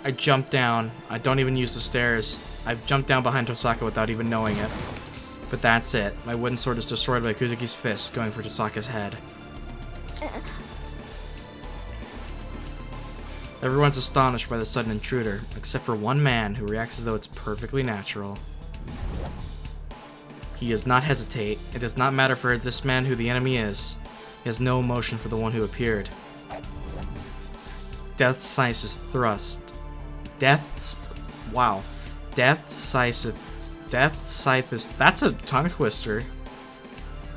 I jumped down. I don't even use the stairs. I've jumped down behind Tosaka without even knowing it. But that's it. My wooden sword is destroyed by Kuzuki's fist, going for Tosaka's head. Everyone's astonished by the sudden intruder, except for one man who reacts as though it's perfectly natural. He does not hesitate. It does not matter for this man who the enemy is. He has no emotion for the one who appeared. Death's Scythe is thrust. Wow. Death's Scythe is... That's a tongue twister.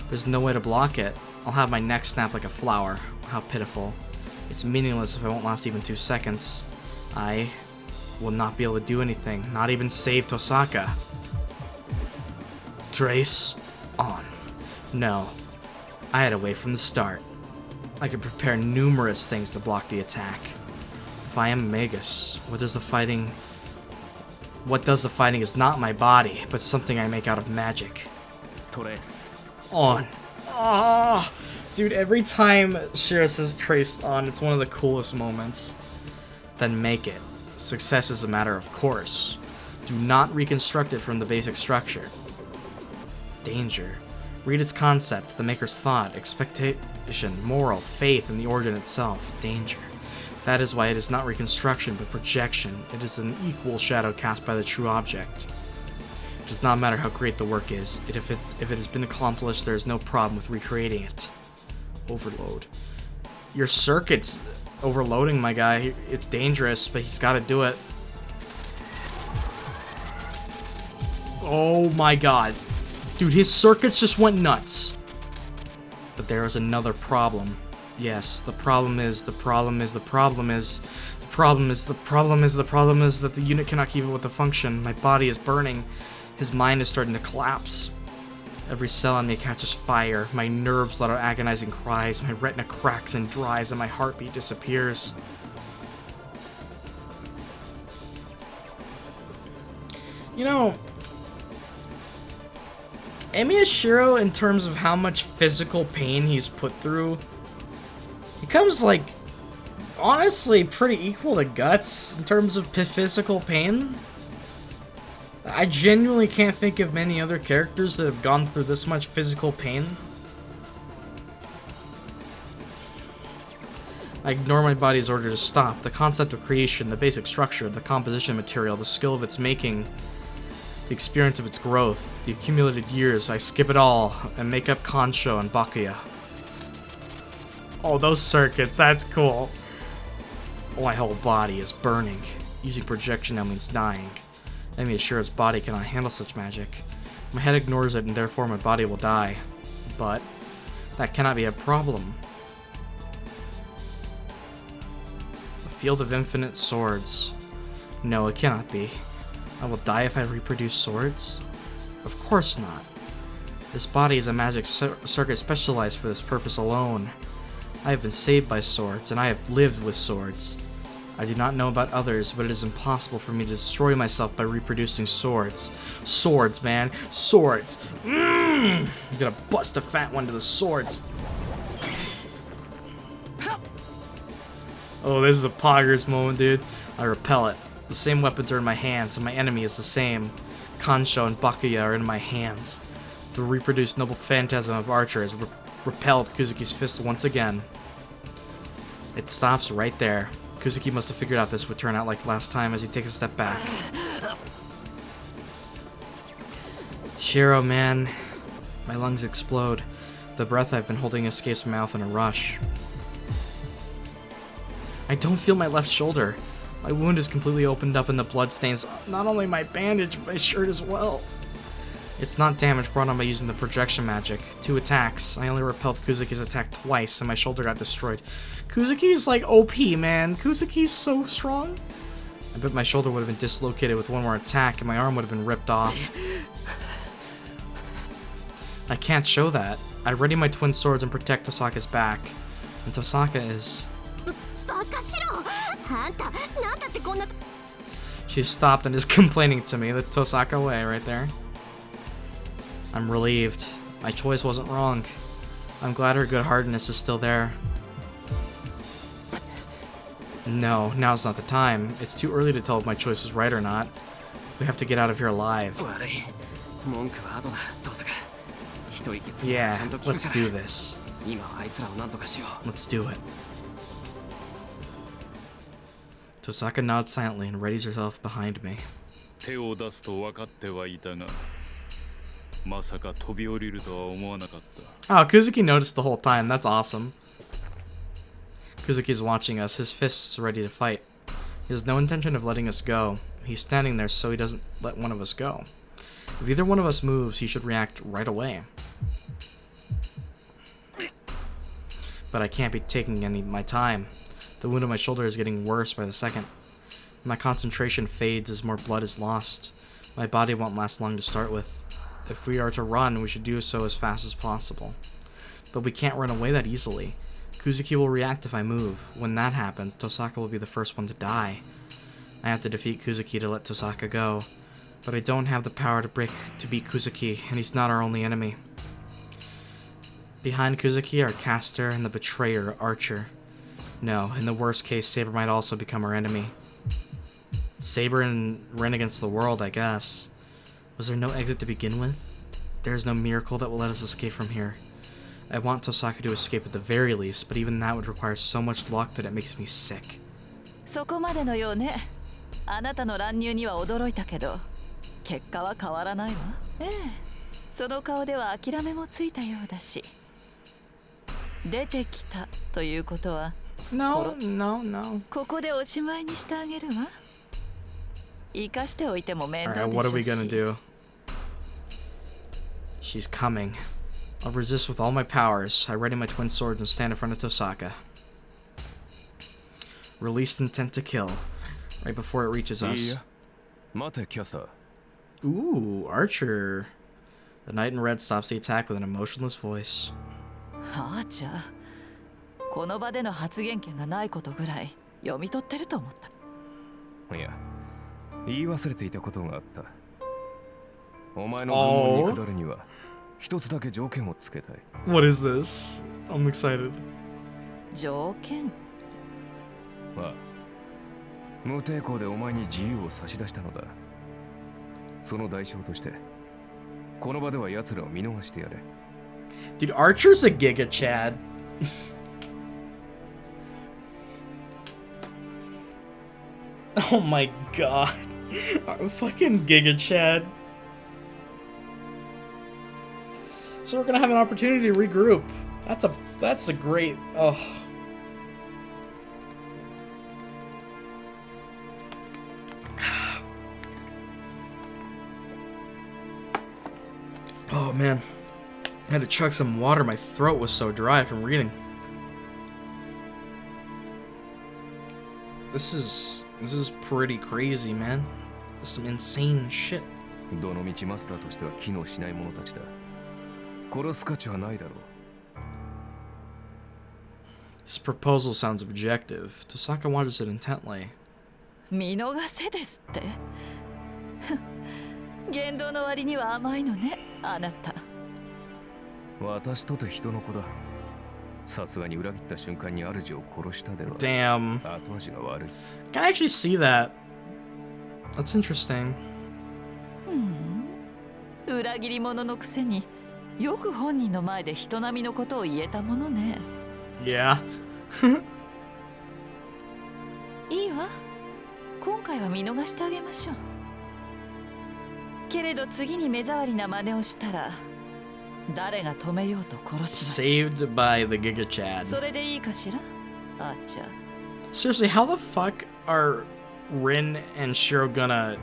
There's no way to block it. I'll have my neck snap like a flower. How pitiful. It's meaningless if it won't last even 2 seconds. I will not be able to do anything. Not even save Tosaka. Trace on. No. I had to wait from the start. I could prepare numerous things to block the attack. If I am Magus, what does the fighting is not my body, but something I make out of magic. Trace. On. Ah, dude, every time Shirou says trace on, it's one of the coolest moments. Then make it. Success is a matter of course. Do not reconstruct it from the basic structure. Danger. Read its concept, the maker's thought, expectation, moral, faith, and the origin itself. Danger. That is why it is not reconstruction, but projection. It is an equal shadow cast by the true object. It does not matter how great the work is. If it has been accomplished, there is no problem with recreating it. Overload. Your circuit's overloading, my guy. It's dangerous, but he's got to do it. Oh my god. Dude, his circuits just went nuts. But there is another problem. Yes, the problem is that the unit cannot keep up with the function. My body is burning. His mind is starting to collapse. Every cell on me catches fire. My nerves let out agonizing cries. My retina cracks and dries, and my heartbeat disappears. You know, Amidst Shirou, in terms of how much physical pain he's put through, he comes, like, honestly pretty equal to Guts in terms of physical pain. I genuinely can't think of many other characters that have gone through this much physical pain. I ignore my body's order to stop. The concept of creation, the basic structure, the composition material, the skill of its making, the experience of its growth, the accumulated years, I skip it all and make up Kansho and Bakuya. Oh, those circuits, that's cool. Oh, my whole body is burning. Using projection now means dying. Amidst Shirou's body cannot handle such magic. My head ignores it and therefore my body will die. But that cannot be a problem. A field of infinite swords. No, it cannot be. I will die if I reproduce swords? Of course not. This body is a magic circuit specialized for this purpose alone. I have been saved by swords, and I have lived with swords. I do not know about others, but it is impossible for me to destroy myself by reproducing swords. Swords, man. Swords. I'm gonna bust a fat one to the swords. Oh, this is a poggers moment, dude. I repel it. The same weapons are in my hands, and my enemy is the same. Kansho and Bakuya are in my hands. The reproduced noble phantasm of Archer has repelled Kuzuki's fist once again. It stops right there. Kuzuki must have figured out this would turn out like last time as he takes a step back. Shirou, man. My lungs explode. The breath I've been holding escapes my mouth in a rush. I don't feel my left shoulder. My wound is completely opened up and the blood stains not only my bandage, but my shirt as well. It's not damage brought on by using the projection magic. 2 attacks. I only repelled Kuzuki's attack twice and my shoulder got destroyed. Kuzuki's like OP, man. Kuzuki's so strong. I bet my shoulder would have been dislocated with one more attack and my arm would have been ripped off. I can't show that. I ready my twin swords and protect Tosaka's back. And Tosaka is... She's stopped and is complaining to me. The Tosaka way right there. I'm relieved. My choice wasn't wrong. I'm glad her good-heartedness is still there. No, now's not the time. It's too early to tell if my choice is right or not. We have to get out of here alive. Yeah, let's do this. Let's do it. Tosaka nods silently and readies herself behind me. Oh, Kuzuki noticed the whole time. That's awesome. Kuzuki's watching us, his fists ready to fight. He has no intention of letting us go. He's standing there so he doesn't let one of us go. If either one of us moves, he should react right away. But I can't be taking any of my time. The wound on my shoulder is getting worse by the second. My concentration fades as more blood is lost. My body won't last long to start with. If we are to run, we should do so as fast as possible. But we can't run away that easily. Kuzuki will react if I move. When that happens, Tosaka will be the first one to die. I have to defeat Kuzuki to let Tosaka go. But I don't have the power to beat Kuzuki, and he's not our only enemy. Behind Kuzuki are Caster and the betrayer, Archer. No, in the worst case, Saber might also become our enemy. Saber and Rin against the world, I guess. Was there no exit to begin with? There is no miracle that will let us escape from here. I want Tosaka to escape at the very least, but even that would require so much luck that it makes me sick. そこまでのようね。あなたの乱入には驚いたけど、結果は変わらないわ。ええ、その顔では諦めもついたようだし。出てきたということは、No. ここでおしまいにしてあげるわ。生かしておいても面倒 Alright, でし what ょ are we し。 gonna do? She's coming. I'll resist with all my powers. I ready my twin swords and stand in front of Tosaka. Release intent to kill. Right before it reaches us. Ooh, Archer. The knight in red stops the attack with an emotionless voice. はあ、じゃあこの場での発言権がないことぐらい読み取ってると思った。いや、言い忘れていたことがあった。お前の軍門に下るには一つだけ条件をつけたい。What is this? I'm excited. 条件？ああ、無抵抗でお前に自由を差し出したのだ。その代償としてこの場では奴らを見逃してやれ。Dude, Archer's a Giga Chad. Oh my god. Fucking Giga Chad. So we're gonna have an opportunity to regroup. That's a great. Oh. Oh man. I had to chug some water. My throat was so dry from reading. This is pretty crazy, man. This is some insane shit. どの道マスターとしては機能しない者たちだ。殺す価値はないだろう。His proposal sounds objective. Tosaka watches it intently. 見逃せですって言動の割には甘いのねあなた。私とて人の子だ。さすがに裏切った瞬間に主を殺したでは Damn. 後味が悪い。 Can I actually see that? That's interesting. 裏切り者のくせによく本人の前で人並みのことを言えたものね。Yeah. いいわ。今回は見逃してあげましょう。けれど次に目障りな真似をしたら誰が止めようと殺します。 Saved by the Giga Chad. それでいいかしらあーちゃん。 Seriously, how the fuck are Rin and Shirou gonna,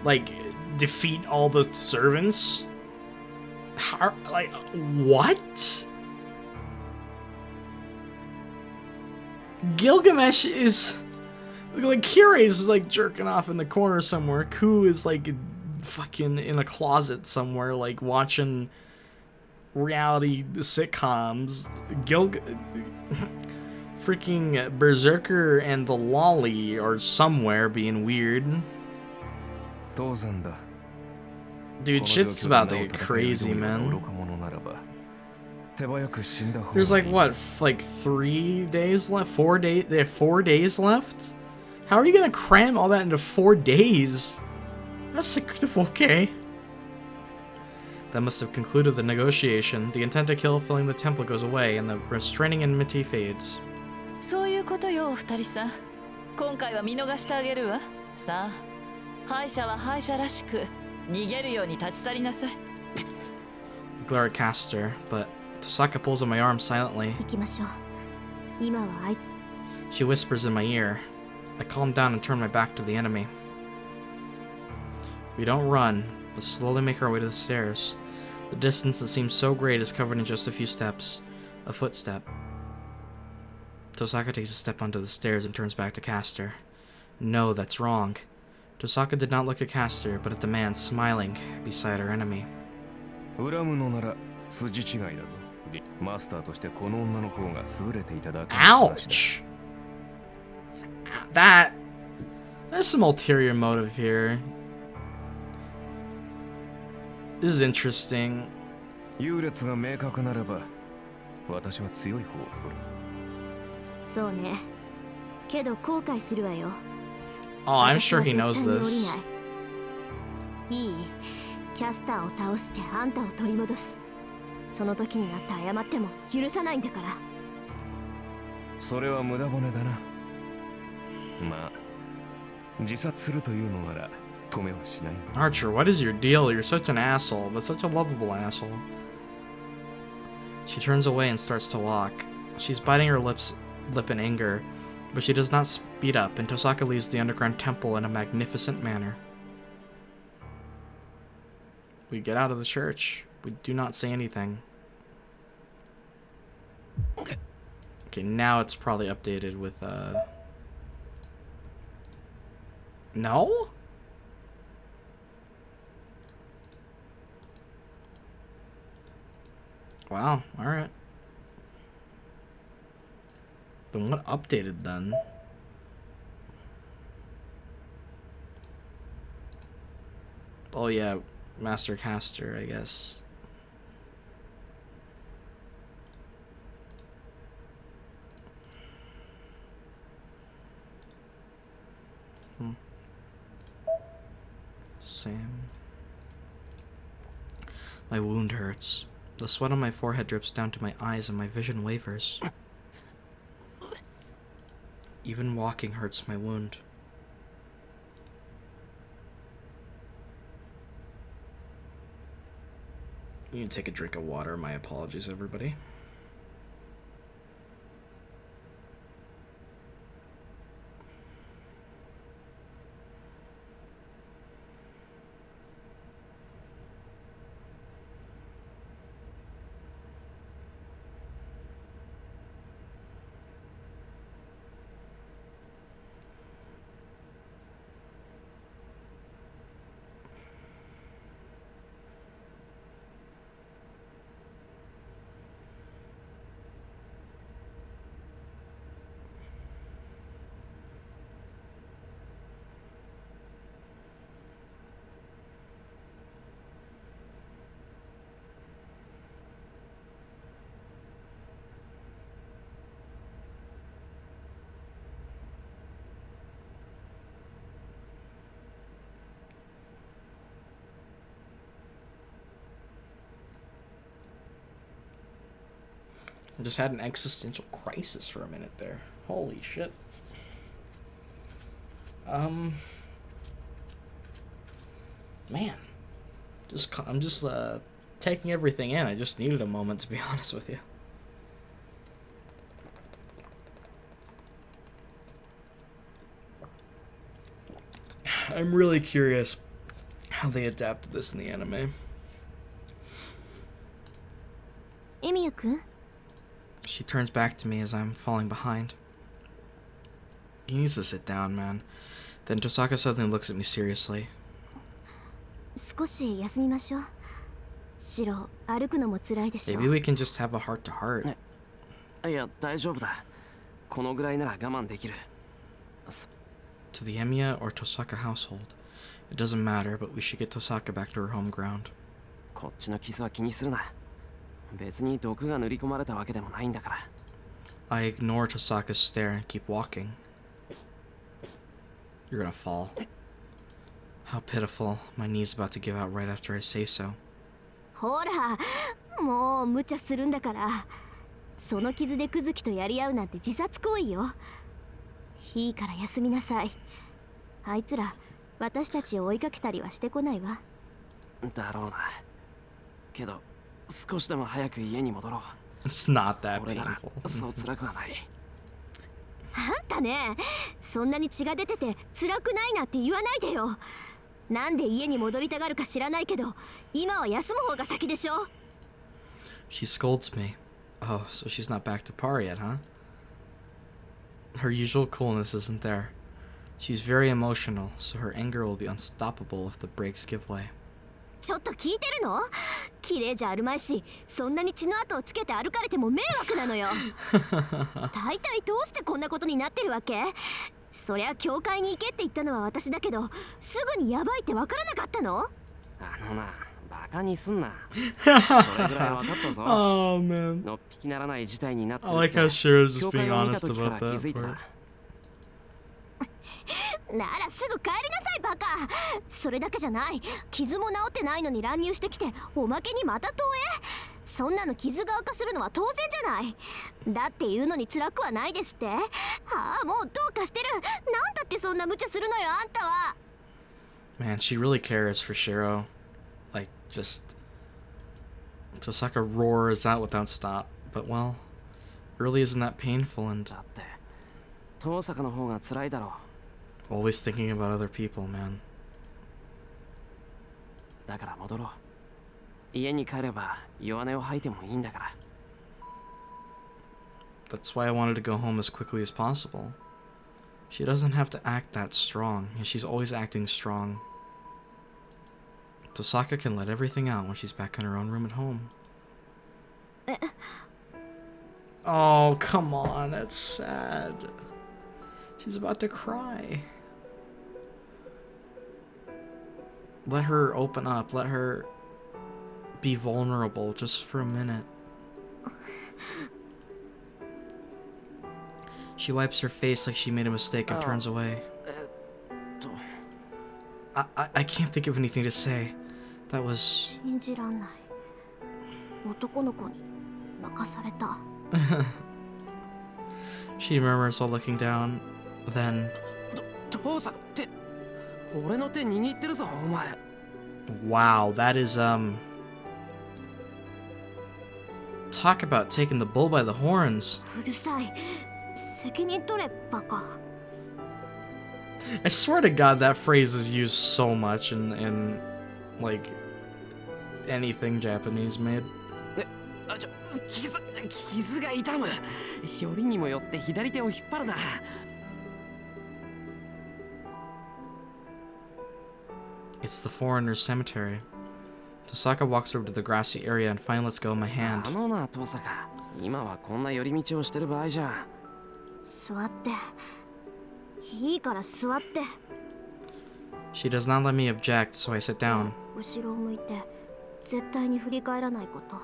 like, defeat all the servants? How, like, what? Gilgamesh is, like, Kirei's, like, jerking off in the corner somewhere. Ku is, like, fucking in a closet somewhere, like, watching reality sitcoms. Freaking Berserker and the Lolly are somewhere being weird. 当然だ。 Dude, shit's about to get crazy, man. There's like what, like 3 days left? 4 days? They have 4 days left? How are you gonna cram all that into 4 days? That's okay. That must have concluded the negotiation. The intent to kill filling the temple goes away, and the restraining enmity fades. そういうことよお二人さん。今回は見逃してあげるわ。さあ、敗者は敗者らしく逃げるように立ち去りなさい。I glare at Caster, but Tosaka pulls on my arm silently. 行きましょう。今はあいつ。 She whispers in my ear. I calm down and turn my back to the enemy. We don't run, but slowly make our way to the stairs. The distance that seems so great is covered in just a few steps. A footstep. Tosaka takes a step onto the stairs and turns back to Caster. No, that's wrong. Tosaka did not look at Caster, but at the man smiling beside her enemy. 恨むのなら筋違いだぞ。マスターとしてこの女の方が優れていただけの話だ。 There's some ulterior motive here. This is interesting. 優劣が明確ならば私は強い方を取る。そうね。けど後悔するわよ。 Oh, I'm sure he knows this. いい。キャスターを倒してあんたを取り戻す。その時になって謝っても許さないんだから。それは無駄骨だな。まあ、自殺するというのなら止めはしない。 Archer, what is your deal? You're such an asshole, but such a lovable asshole. She turns away and starts to walk. She's biting her lip in anger, but she does not speed up, and Tosaka leaves the underground temple in a magnificent manner. We get out of the church. We do not say anything. Okay, now it's probably updated with, No? Wow, alright. Then what updated then? Oh yeah, Master Caster, I guess. Sam. My wound hurts. The sweat on my forehead drips down to my eyes and my vision wavers. Even walking hurts my wound. You need to take a drink of water. My apologies, everybody. I just had an existential crisis for a minute there. Holy shit. Man. I'm just taking everything in. I just needed a moment, to be honest with you. I'm really curious how they adapted this in the anime. Emiyu-kun? She turns back to me as I'm falling behind. He needs to sit down, man. Then Tosaka suddenly looks at me seriously. 少し休みましょう。シロ、歩くのも辛いでしょ。 Maybe we can just have a heart to heart. いや、大丈夫だ。このぐらいなら我慢できる。To the Emiya or Tosaka household, it doesn't matter, but we should get Tosaka back to her home ground. こっちの傷は気にするな。別に毒が塗り込まれたわけでもないんだから。I ignore Tosaka's stare and keep walking. You're gonna fall. How pitiful. My knee's about to give out right after I say so. ほら、もう無茶するんだから。その傷でクズキとやり合うなんて自殺行為よ。いいから休みなさい。あいつら、私たちを追いかけたりはしてこないわ。だろうな。けど、少しでも早く家に戻ろう。It's not that 俺なら painful. そう辛くはない。あんたね、そんなに血が出てて辛くないなって言わないでよ。なんで家に戻りたがるか知らないけど、今は休む方が先でしょ。She scolds me. Oh, so she's not back to par yet, huh? Her usual coolness isn't there. She's very emotional, so her anger will be unstoppable if the brakes give way. ちょっと聞いてるの？綺麗じゃあるまいし、そんなに血の跡をつけて歩かれても迷惑なのよ。大体どうしてこんなことになってるわけ？そりゃ教会に行けって言ったのは私だけど、すぐにヤバいってわからなかったの？あのな、バカにすんな。それぐらいわかったぞ。Oh, man. のっぴきならない事態になってる I って like how Shirou's just 教 being 会を見た honest 時か about ら気 that づいて part. た。ならすぐ帰りなさいバカ。それだけじゃない。傷も治ってないのに乱入してきて、おまけにまた投影。そんなの傷が悪化するのは当然じゃない。だって言うのに辛くはないですって。はあ、もうどうかしてる。なんだってそんな無茶するのよあんたは。 Man, she really cares for Shirou. Like, just... Tosaka roars out without stop. But, well, it really isn't that painful and... だって、遠坂の方が辛いだろう。 Always thinking about other people, man. だから戻ろう。家に帰れば弱音を吐いてもいいんだから。That's why I wanted to go home as quickly as possible. She doesn't have to act that strong, and she's always acting strong. Tosaka can let everything out when she's back in her own room at home. Oh, come on, that's sad. She's about to cry. Let her open up. Let her be vulnerable just for a minute. She wipes her face like she made a mistake and turns away. I can't think of anything to say. That was... 信じらんない。男の子に任された。She murmurs while looking down. Then... 父さんって俺の手握ってるぞお前。 Wow, that is, talk about taking the bull by the horns. うるさい。責任取れバカ。 I swear to God, that phrase is used so much in like, anything Japanese made. あ、傷が痛む。よりにもよって左手を引っ張るな。It's the foreigner's cemetery. Tosaka walks over to the grassy area and finally lets go of my hand. あのな、遠坂。今はこんな寄り道をしてる場合じゃ。座って。いいから座って。 She does not let me object, so I sit down. 後ろを向いて絶対に振り返らないこと。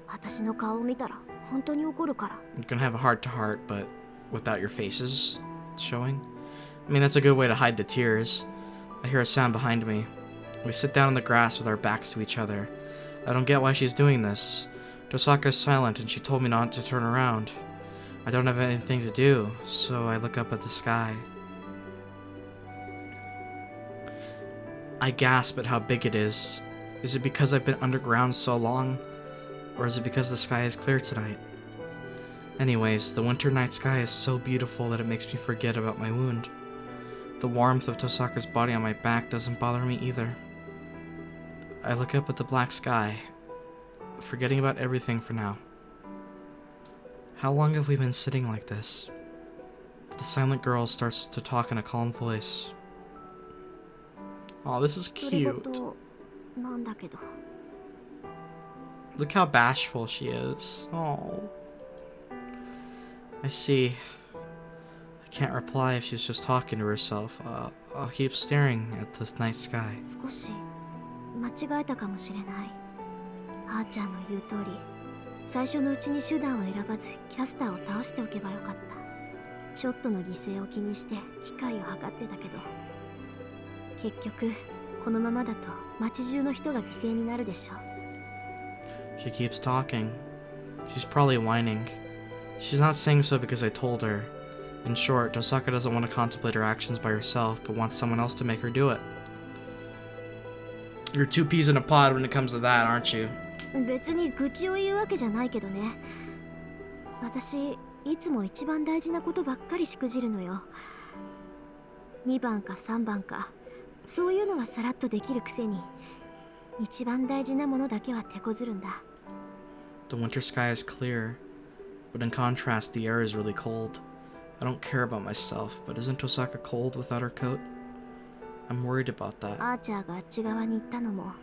私の顔を見たら本当に怒るから。 You can have a heart to heart, but without your faces showing. I mean, that's a good way to hide the tears. I hear a sound behind me. We sit down on the grass with our backs to each other. I don't get why she's doing this. Tosaka's silent and she told me not to turn around. I don't have anything to do, so I look up at the sky. I gasp at how big it is. Is it because I've been underground so long? Or is it because the sky is clear tonight? Anyways, the winter night sky is so beautiful that it makes me forget about my wound. The warmth of Tosaka's body on my back doesn't bother me either. I look up at the black sky, forgetting about everything for now. How long have we been sitting like this? The silent girl starts to talk in a calm voice. Oh, this is cute. Look how bashful she is. Oh. I see. I can't reply if she's just talking to herself. I'll keep staring at this night sky. 少し間違えたかもしれない。あーちゃんの言う通り、最初のうちに手段を選ばずキャスターを倒しておけばよかった。ちょっとの犠牲を気にして機会を計ってたけど、結局このままだと街中の人が犠牲になるでしょう。She keeps talking. She's probably whining. She's not saying so because I told her. In short, Tosaka doesn't want to contemplate her actions by herself, but wants someone else to make her do it. You're two peas in a pod when it comes to that, aren't you? 別に愚痴を言うわけじゃないけどね。私、いつも一番大事なことばっかりしくじるのよ。2番か3番か、そういうのはさらっとできるくせに、一番大事なものだけは手こずるんだ。The winter sky is clear, but in contrast, the air is really cold. I don't care about myself, but isn't Tosaka cold without her coat? I'm worried about that. アーチャーがあっち側に行ったのも、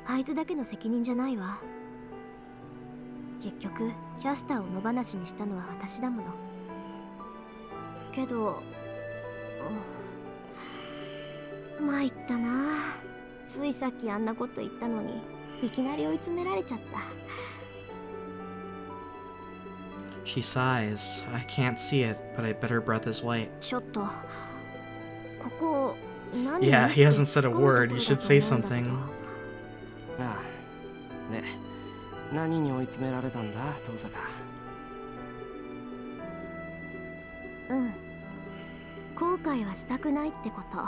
あいつだけの責任じゃないわ。結局、キャスターを野放しにしたのは私だもの。けど、参ったな。ついさっきあんなこと言ったのに、いきなり追い詰められちゃった。She sighs. I can't see it, but I bet her breath is white. ちょっと、ここ、何 Yeah, he hasn't said a word. You should say something. ああ、で、何に追い詰められたんだ、遠坂。うん。後悔はしたくないってこと。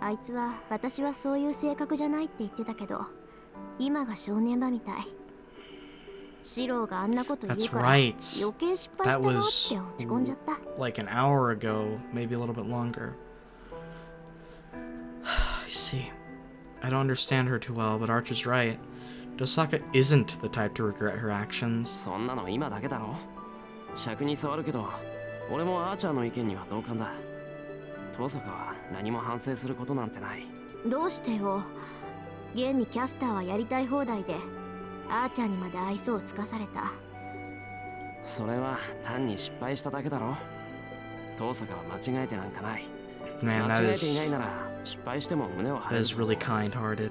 あいつは私はそういう性格じゃないって言ってたけど、今が正念場みたい。シローがあんなこと言うから余計失敗したなって落ち込んじゃった。Like an hour ago, maybe a little bit longer. I see. I don't understand her too well, but Archer's right. Tosaka isn't the type to regret her actions. そんなの今だけだろ。尺に触るけど、俺もアーチャーの意見には同感だ。遠坂は何も反省することなんてない。どうしてよ。現にキャスターはやりたい放題で、アーチャーにまで愛想をつかされた。それは単に失敗しただけだろ。遠坂は間違えてなんかない。Man, 間違えていないなら失敗しても胸を張れる。That is really kind-hearted.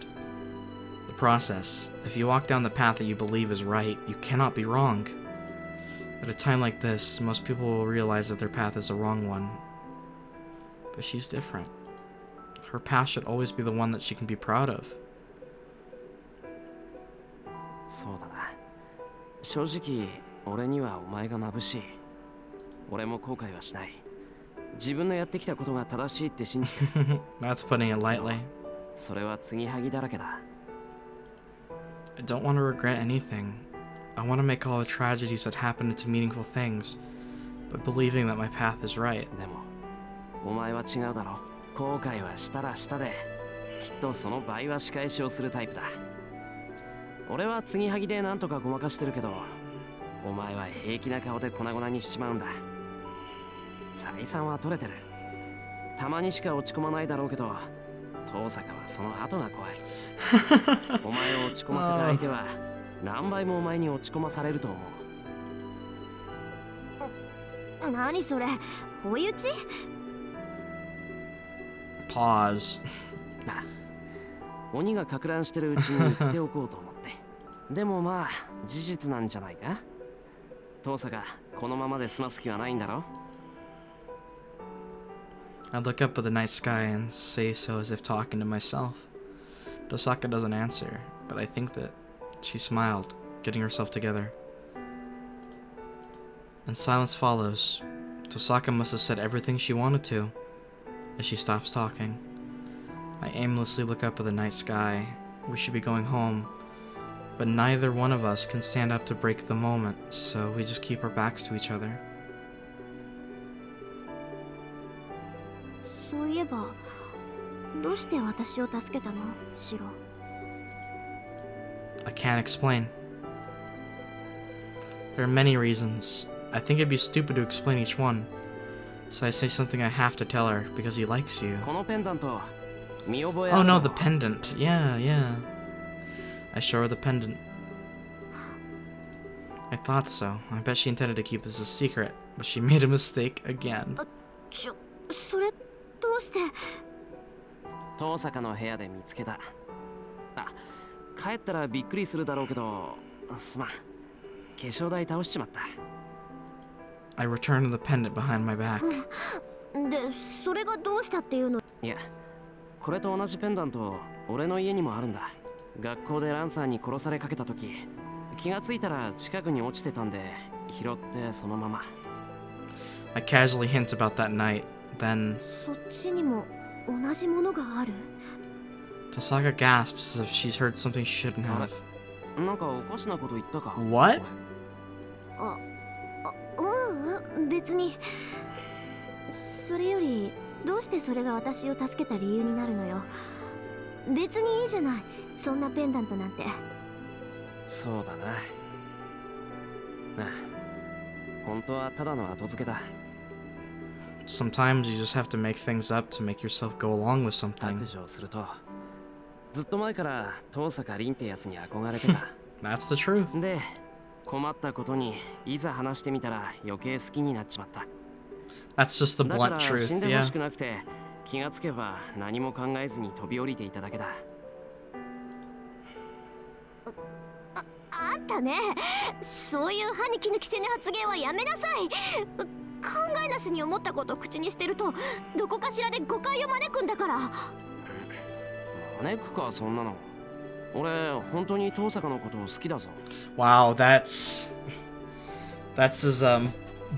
The process. If you walk down the path that you believe is right, you cannot be wrong. At a time like this, most people will realize that their path is a wrong one. But she's different. Her path should always be the one that she can be proud of. そうだな。正直、俺にはお前が眩しい。俺も後悔はしない。自分のやってきたことが正しいって信じて。That's putting it lightly. それは継ぎはぎだらけだ。I don't want to regret anything. I want to make all the tragedies that happen into meaningful things, but believing that my path is right. でも、お前は違うだろ。後悔はしたらしたで、きっとその倍は仕返しをするタイプだ。俺は継ぎはぎでなんとかごまかしてるけど、お前は平気な顔で粉々にしちまうんだ。採算は取れてる。たまにしか落ち込まないだろうけど、遠坂はその後が怖い。お前を落ち込ませた相手は何倍もお前に落ち込まされると思う。何それ、追い打ち？ Pause. 鬼がか乱してるうちに言っておこうと思って。でもまあ事実なんじゃないか。遠坂、このままで済ます気はないんだろ。I look up at the night sky and say so as if talking to myself. Tosaka doesn't answer, but I think that she smiled, getting herself together. And silence follows. Tosaka must have said everything she wanted to, as she stops talking. I aimlessly look up at the night sky. We should be going home, but neither one of us can stand up to break the moment, so we just keep our backs to each other. そういえば、どうして私を助けたの、シロ？ I can't explain. There are many reasons. I think it'd be stupid to explain each one. So I say something I have to tell her because he likes you. このペンダント見覚え Oh ある no, の？ the pendant. Yeah. I show her the pendant. I thought so. I bet she intended to keep this a secret, but she made a mistake again. それどうして？遠坂の部屋で見つけた。あ、帰ったらびっくりするだろうけど、すまん。化粧台倒しちまった。I returned the pendant behind my back. で、それがどうしたっていうの？いや、これと同じペンダント、俺の家にもあるんだ。学校でランサーに殺されかけた時、気がついたら近くに落ちてたんで、拾ってそのまま。I casually hint about that night. Then そっちにも同じものがある？ Tosaka gasps as if she's heard something she shouldn't have. なんかおかしなこと言ったか？ What? 別に。それより、どうしてそれが私を助けた理由になるのよ。別にいいじゃない、そんなペンダントなんて。そうだな。ああ、本当はただの後付けだ。Sometimes you just have to make things up to make yourself go along with something. 白状すると、ずっと前から遠坂凛ってやつに憧れてた。That's the truth. で、困ったことにいざ話してみたら余計好きになっちまった。 That's just the だか blunt ら truth, 死んでほ yeah. しくなくて、気がつけば何も考えずに飛び降りていただけだ。あんたね、そういう歯に衣着せぬ発言はやめなさい。考えなしに思ったことを口にしてると、どこかしらで誤解を招くんだから。招くか、そんなの。俺、本当に遠坂のことを好きだぞ。 Wow, that's as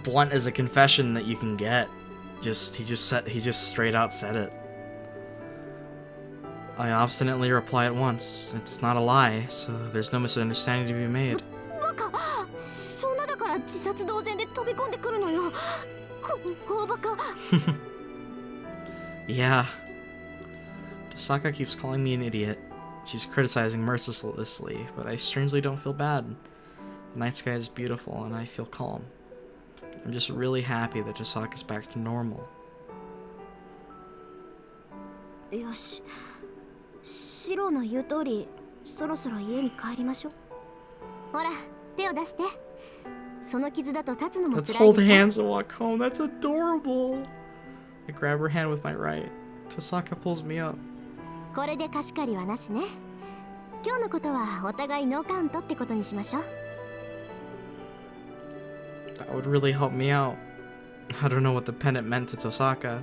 blunt as a confession that you can get. He just straight out said it. I obstinately reply at once. It's not a lie, so there's no misunderstanding to be made. バカ、そんなだから自殺同然で飛び込んでくるのよ。この大バカ。Yeah. Tosaka keeps calling me an idiot. She's criticizing mercilessly, but I strangely don't feel bad. The night sky is beautiful and I feel calm. I'm just really happy that Tosaka's back to normal. よし、シロの言う通り、そろそろ家に帰りましょう。ほら、手を出して。その傷だと立つのも Let's 辛い hold でしょ。 hands and walk home. That's adorable. I grab her hand with my right. Tosaka pulls me up. これで貸し借りはなしね。今日のことはお互いノーカウントってことにしましょう。That would really help me out. I don't know what the pendant meant to Tosaka.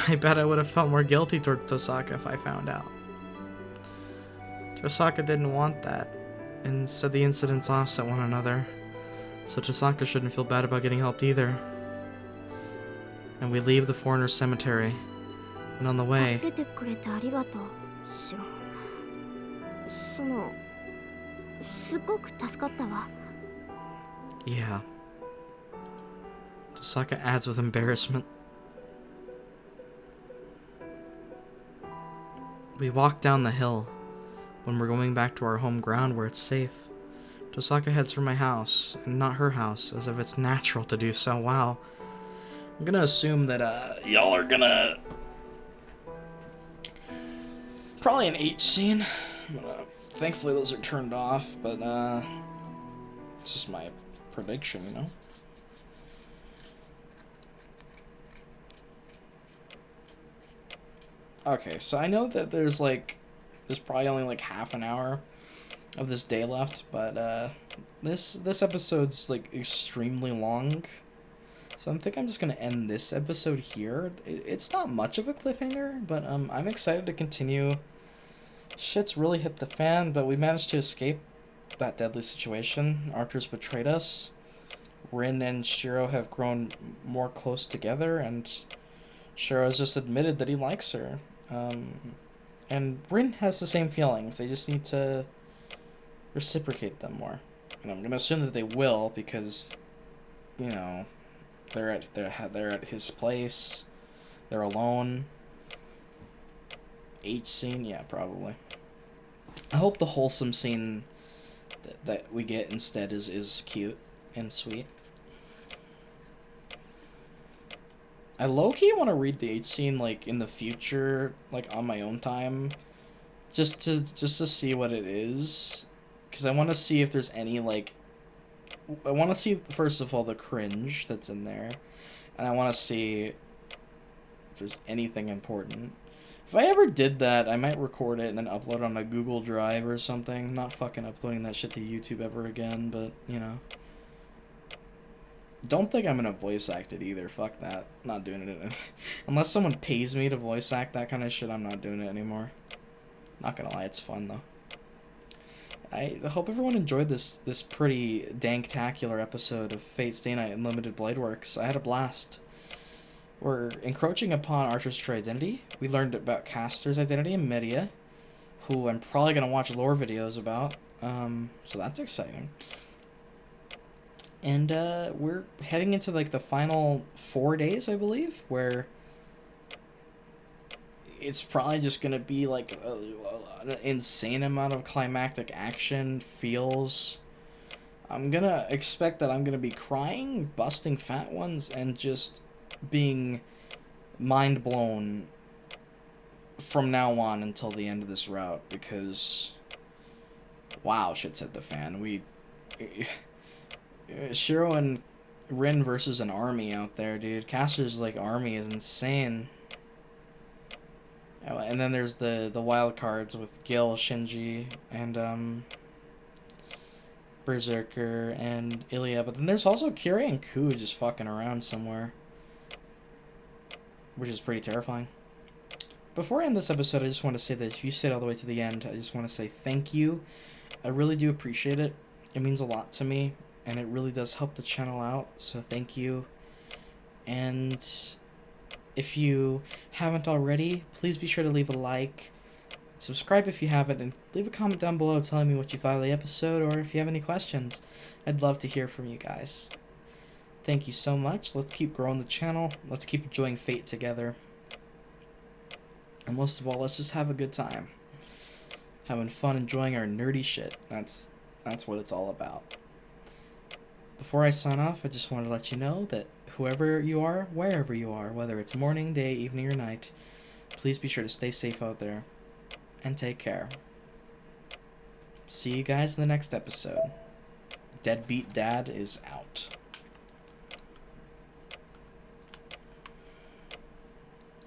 I bet I would have felt more guilty toward Tosaka if I found out. Tosaka didn't want that, and said the incidents offset one another, so Tosaka shouldn't feel bad about getting helped either. And we leave the foreigner's cemetery, and on the way... 助けてくれてありがとう、シロ。すごく助かったわ。Yeah. Tosaka adds with embarrassment. We walk down the hill. When we're going back to our home ground where it's safe, Tosaka heads for my house, and not her house, as if it's natural to do so. Wow. I'm gonna assume that, y'all are gonna... Probably an H scene. Thankfully those are turned off, but, it's just my prediction, you know? Okay, so I know that there's probably only like half an hour of this day left, but this episode's like extremely long. So I think I'm just gonna end this episode here. It's not much of a cliffhanger, but I'm excited to continue. Shit's really hit the fan, but we managed to escape that deadly situation. Archer's betrayed us. Rin and Shirou have grown more close together, and Shirou has just admitted that he likes her. And Rin has the same feelings. They just need to reciprocate them more. And I'm gonna assume that they will, because, you know, they're at his place. They're alone. H scene, yeah, probably. I hope the wholesome scene that we get instead is cute and sweet. I low-key want to read the H scene like in the future, like on my own time, just to see what it is, because I want to see if there's any like. I want to see first of all the cringe that's in there, and I want to see if there's anything important. If I ever did that, I might record it and then upload it on a Google Drive or something. I'm not fucking uploading that shit to YouTube ever again, but, you know. Don't think I'm gonna voice act it either. Fuck that. Not doing it. Unless someone pays me to voice act that kind of shit, I'm not doing it anymore. Not gonna lie, it's fun, though. I hope everyone enjoyed this pretty danktacular episode of Fate Stay Night Unlimited Blade Works. I had a blast. We're encroaching upon Archer's true identity. We learned about Castor's identity in Media, who I'm probably going to watch lore videos about. So that's exciting. And we're heading into like the final 4 days, I believe, where it's probably just going to be like an insane amount of climactic action, feels. I'm going to expect that I'm going to be crying, busting fat ones, and just being mind blown from now on until the end of this route, because wow, shit's hit the fan. Shirou and Rin versus an army out there, dude. Castor's like army is insane. And then there's the wild cards with Gil, Shinji, and Berserker and Ilya, but then there's also Kiri and Ku just fucking around somewhere, which is pretty terrifying. Before I end this episode, I just want to say that if you stayed all the way to the end, I just want to say thank you. I really do appreciate it. It means a lot to me, and it really does help the channel out, so thank you. And if you haven't already, please be sure to leave a like, subscribe if you haven't, and leave a comment down below telling me what you thought of the episode, or if you have any questions. I'd love to hear from you guys. Thank you so much. Let's keep growing the channel. Let's keep enjoying Fate together. And most of all, let's just have a good time. Having fun enjoying our nerdy shit. That's what it's all about. Before I sign off, I just want to let you know that whoever you are, wherever you are, whether it's morning, day, evening, or night, please be sure to stay safe out there. And take care. See you guys in the next episode. Deadbeat Dad is out.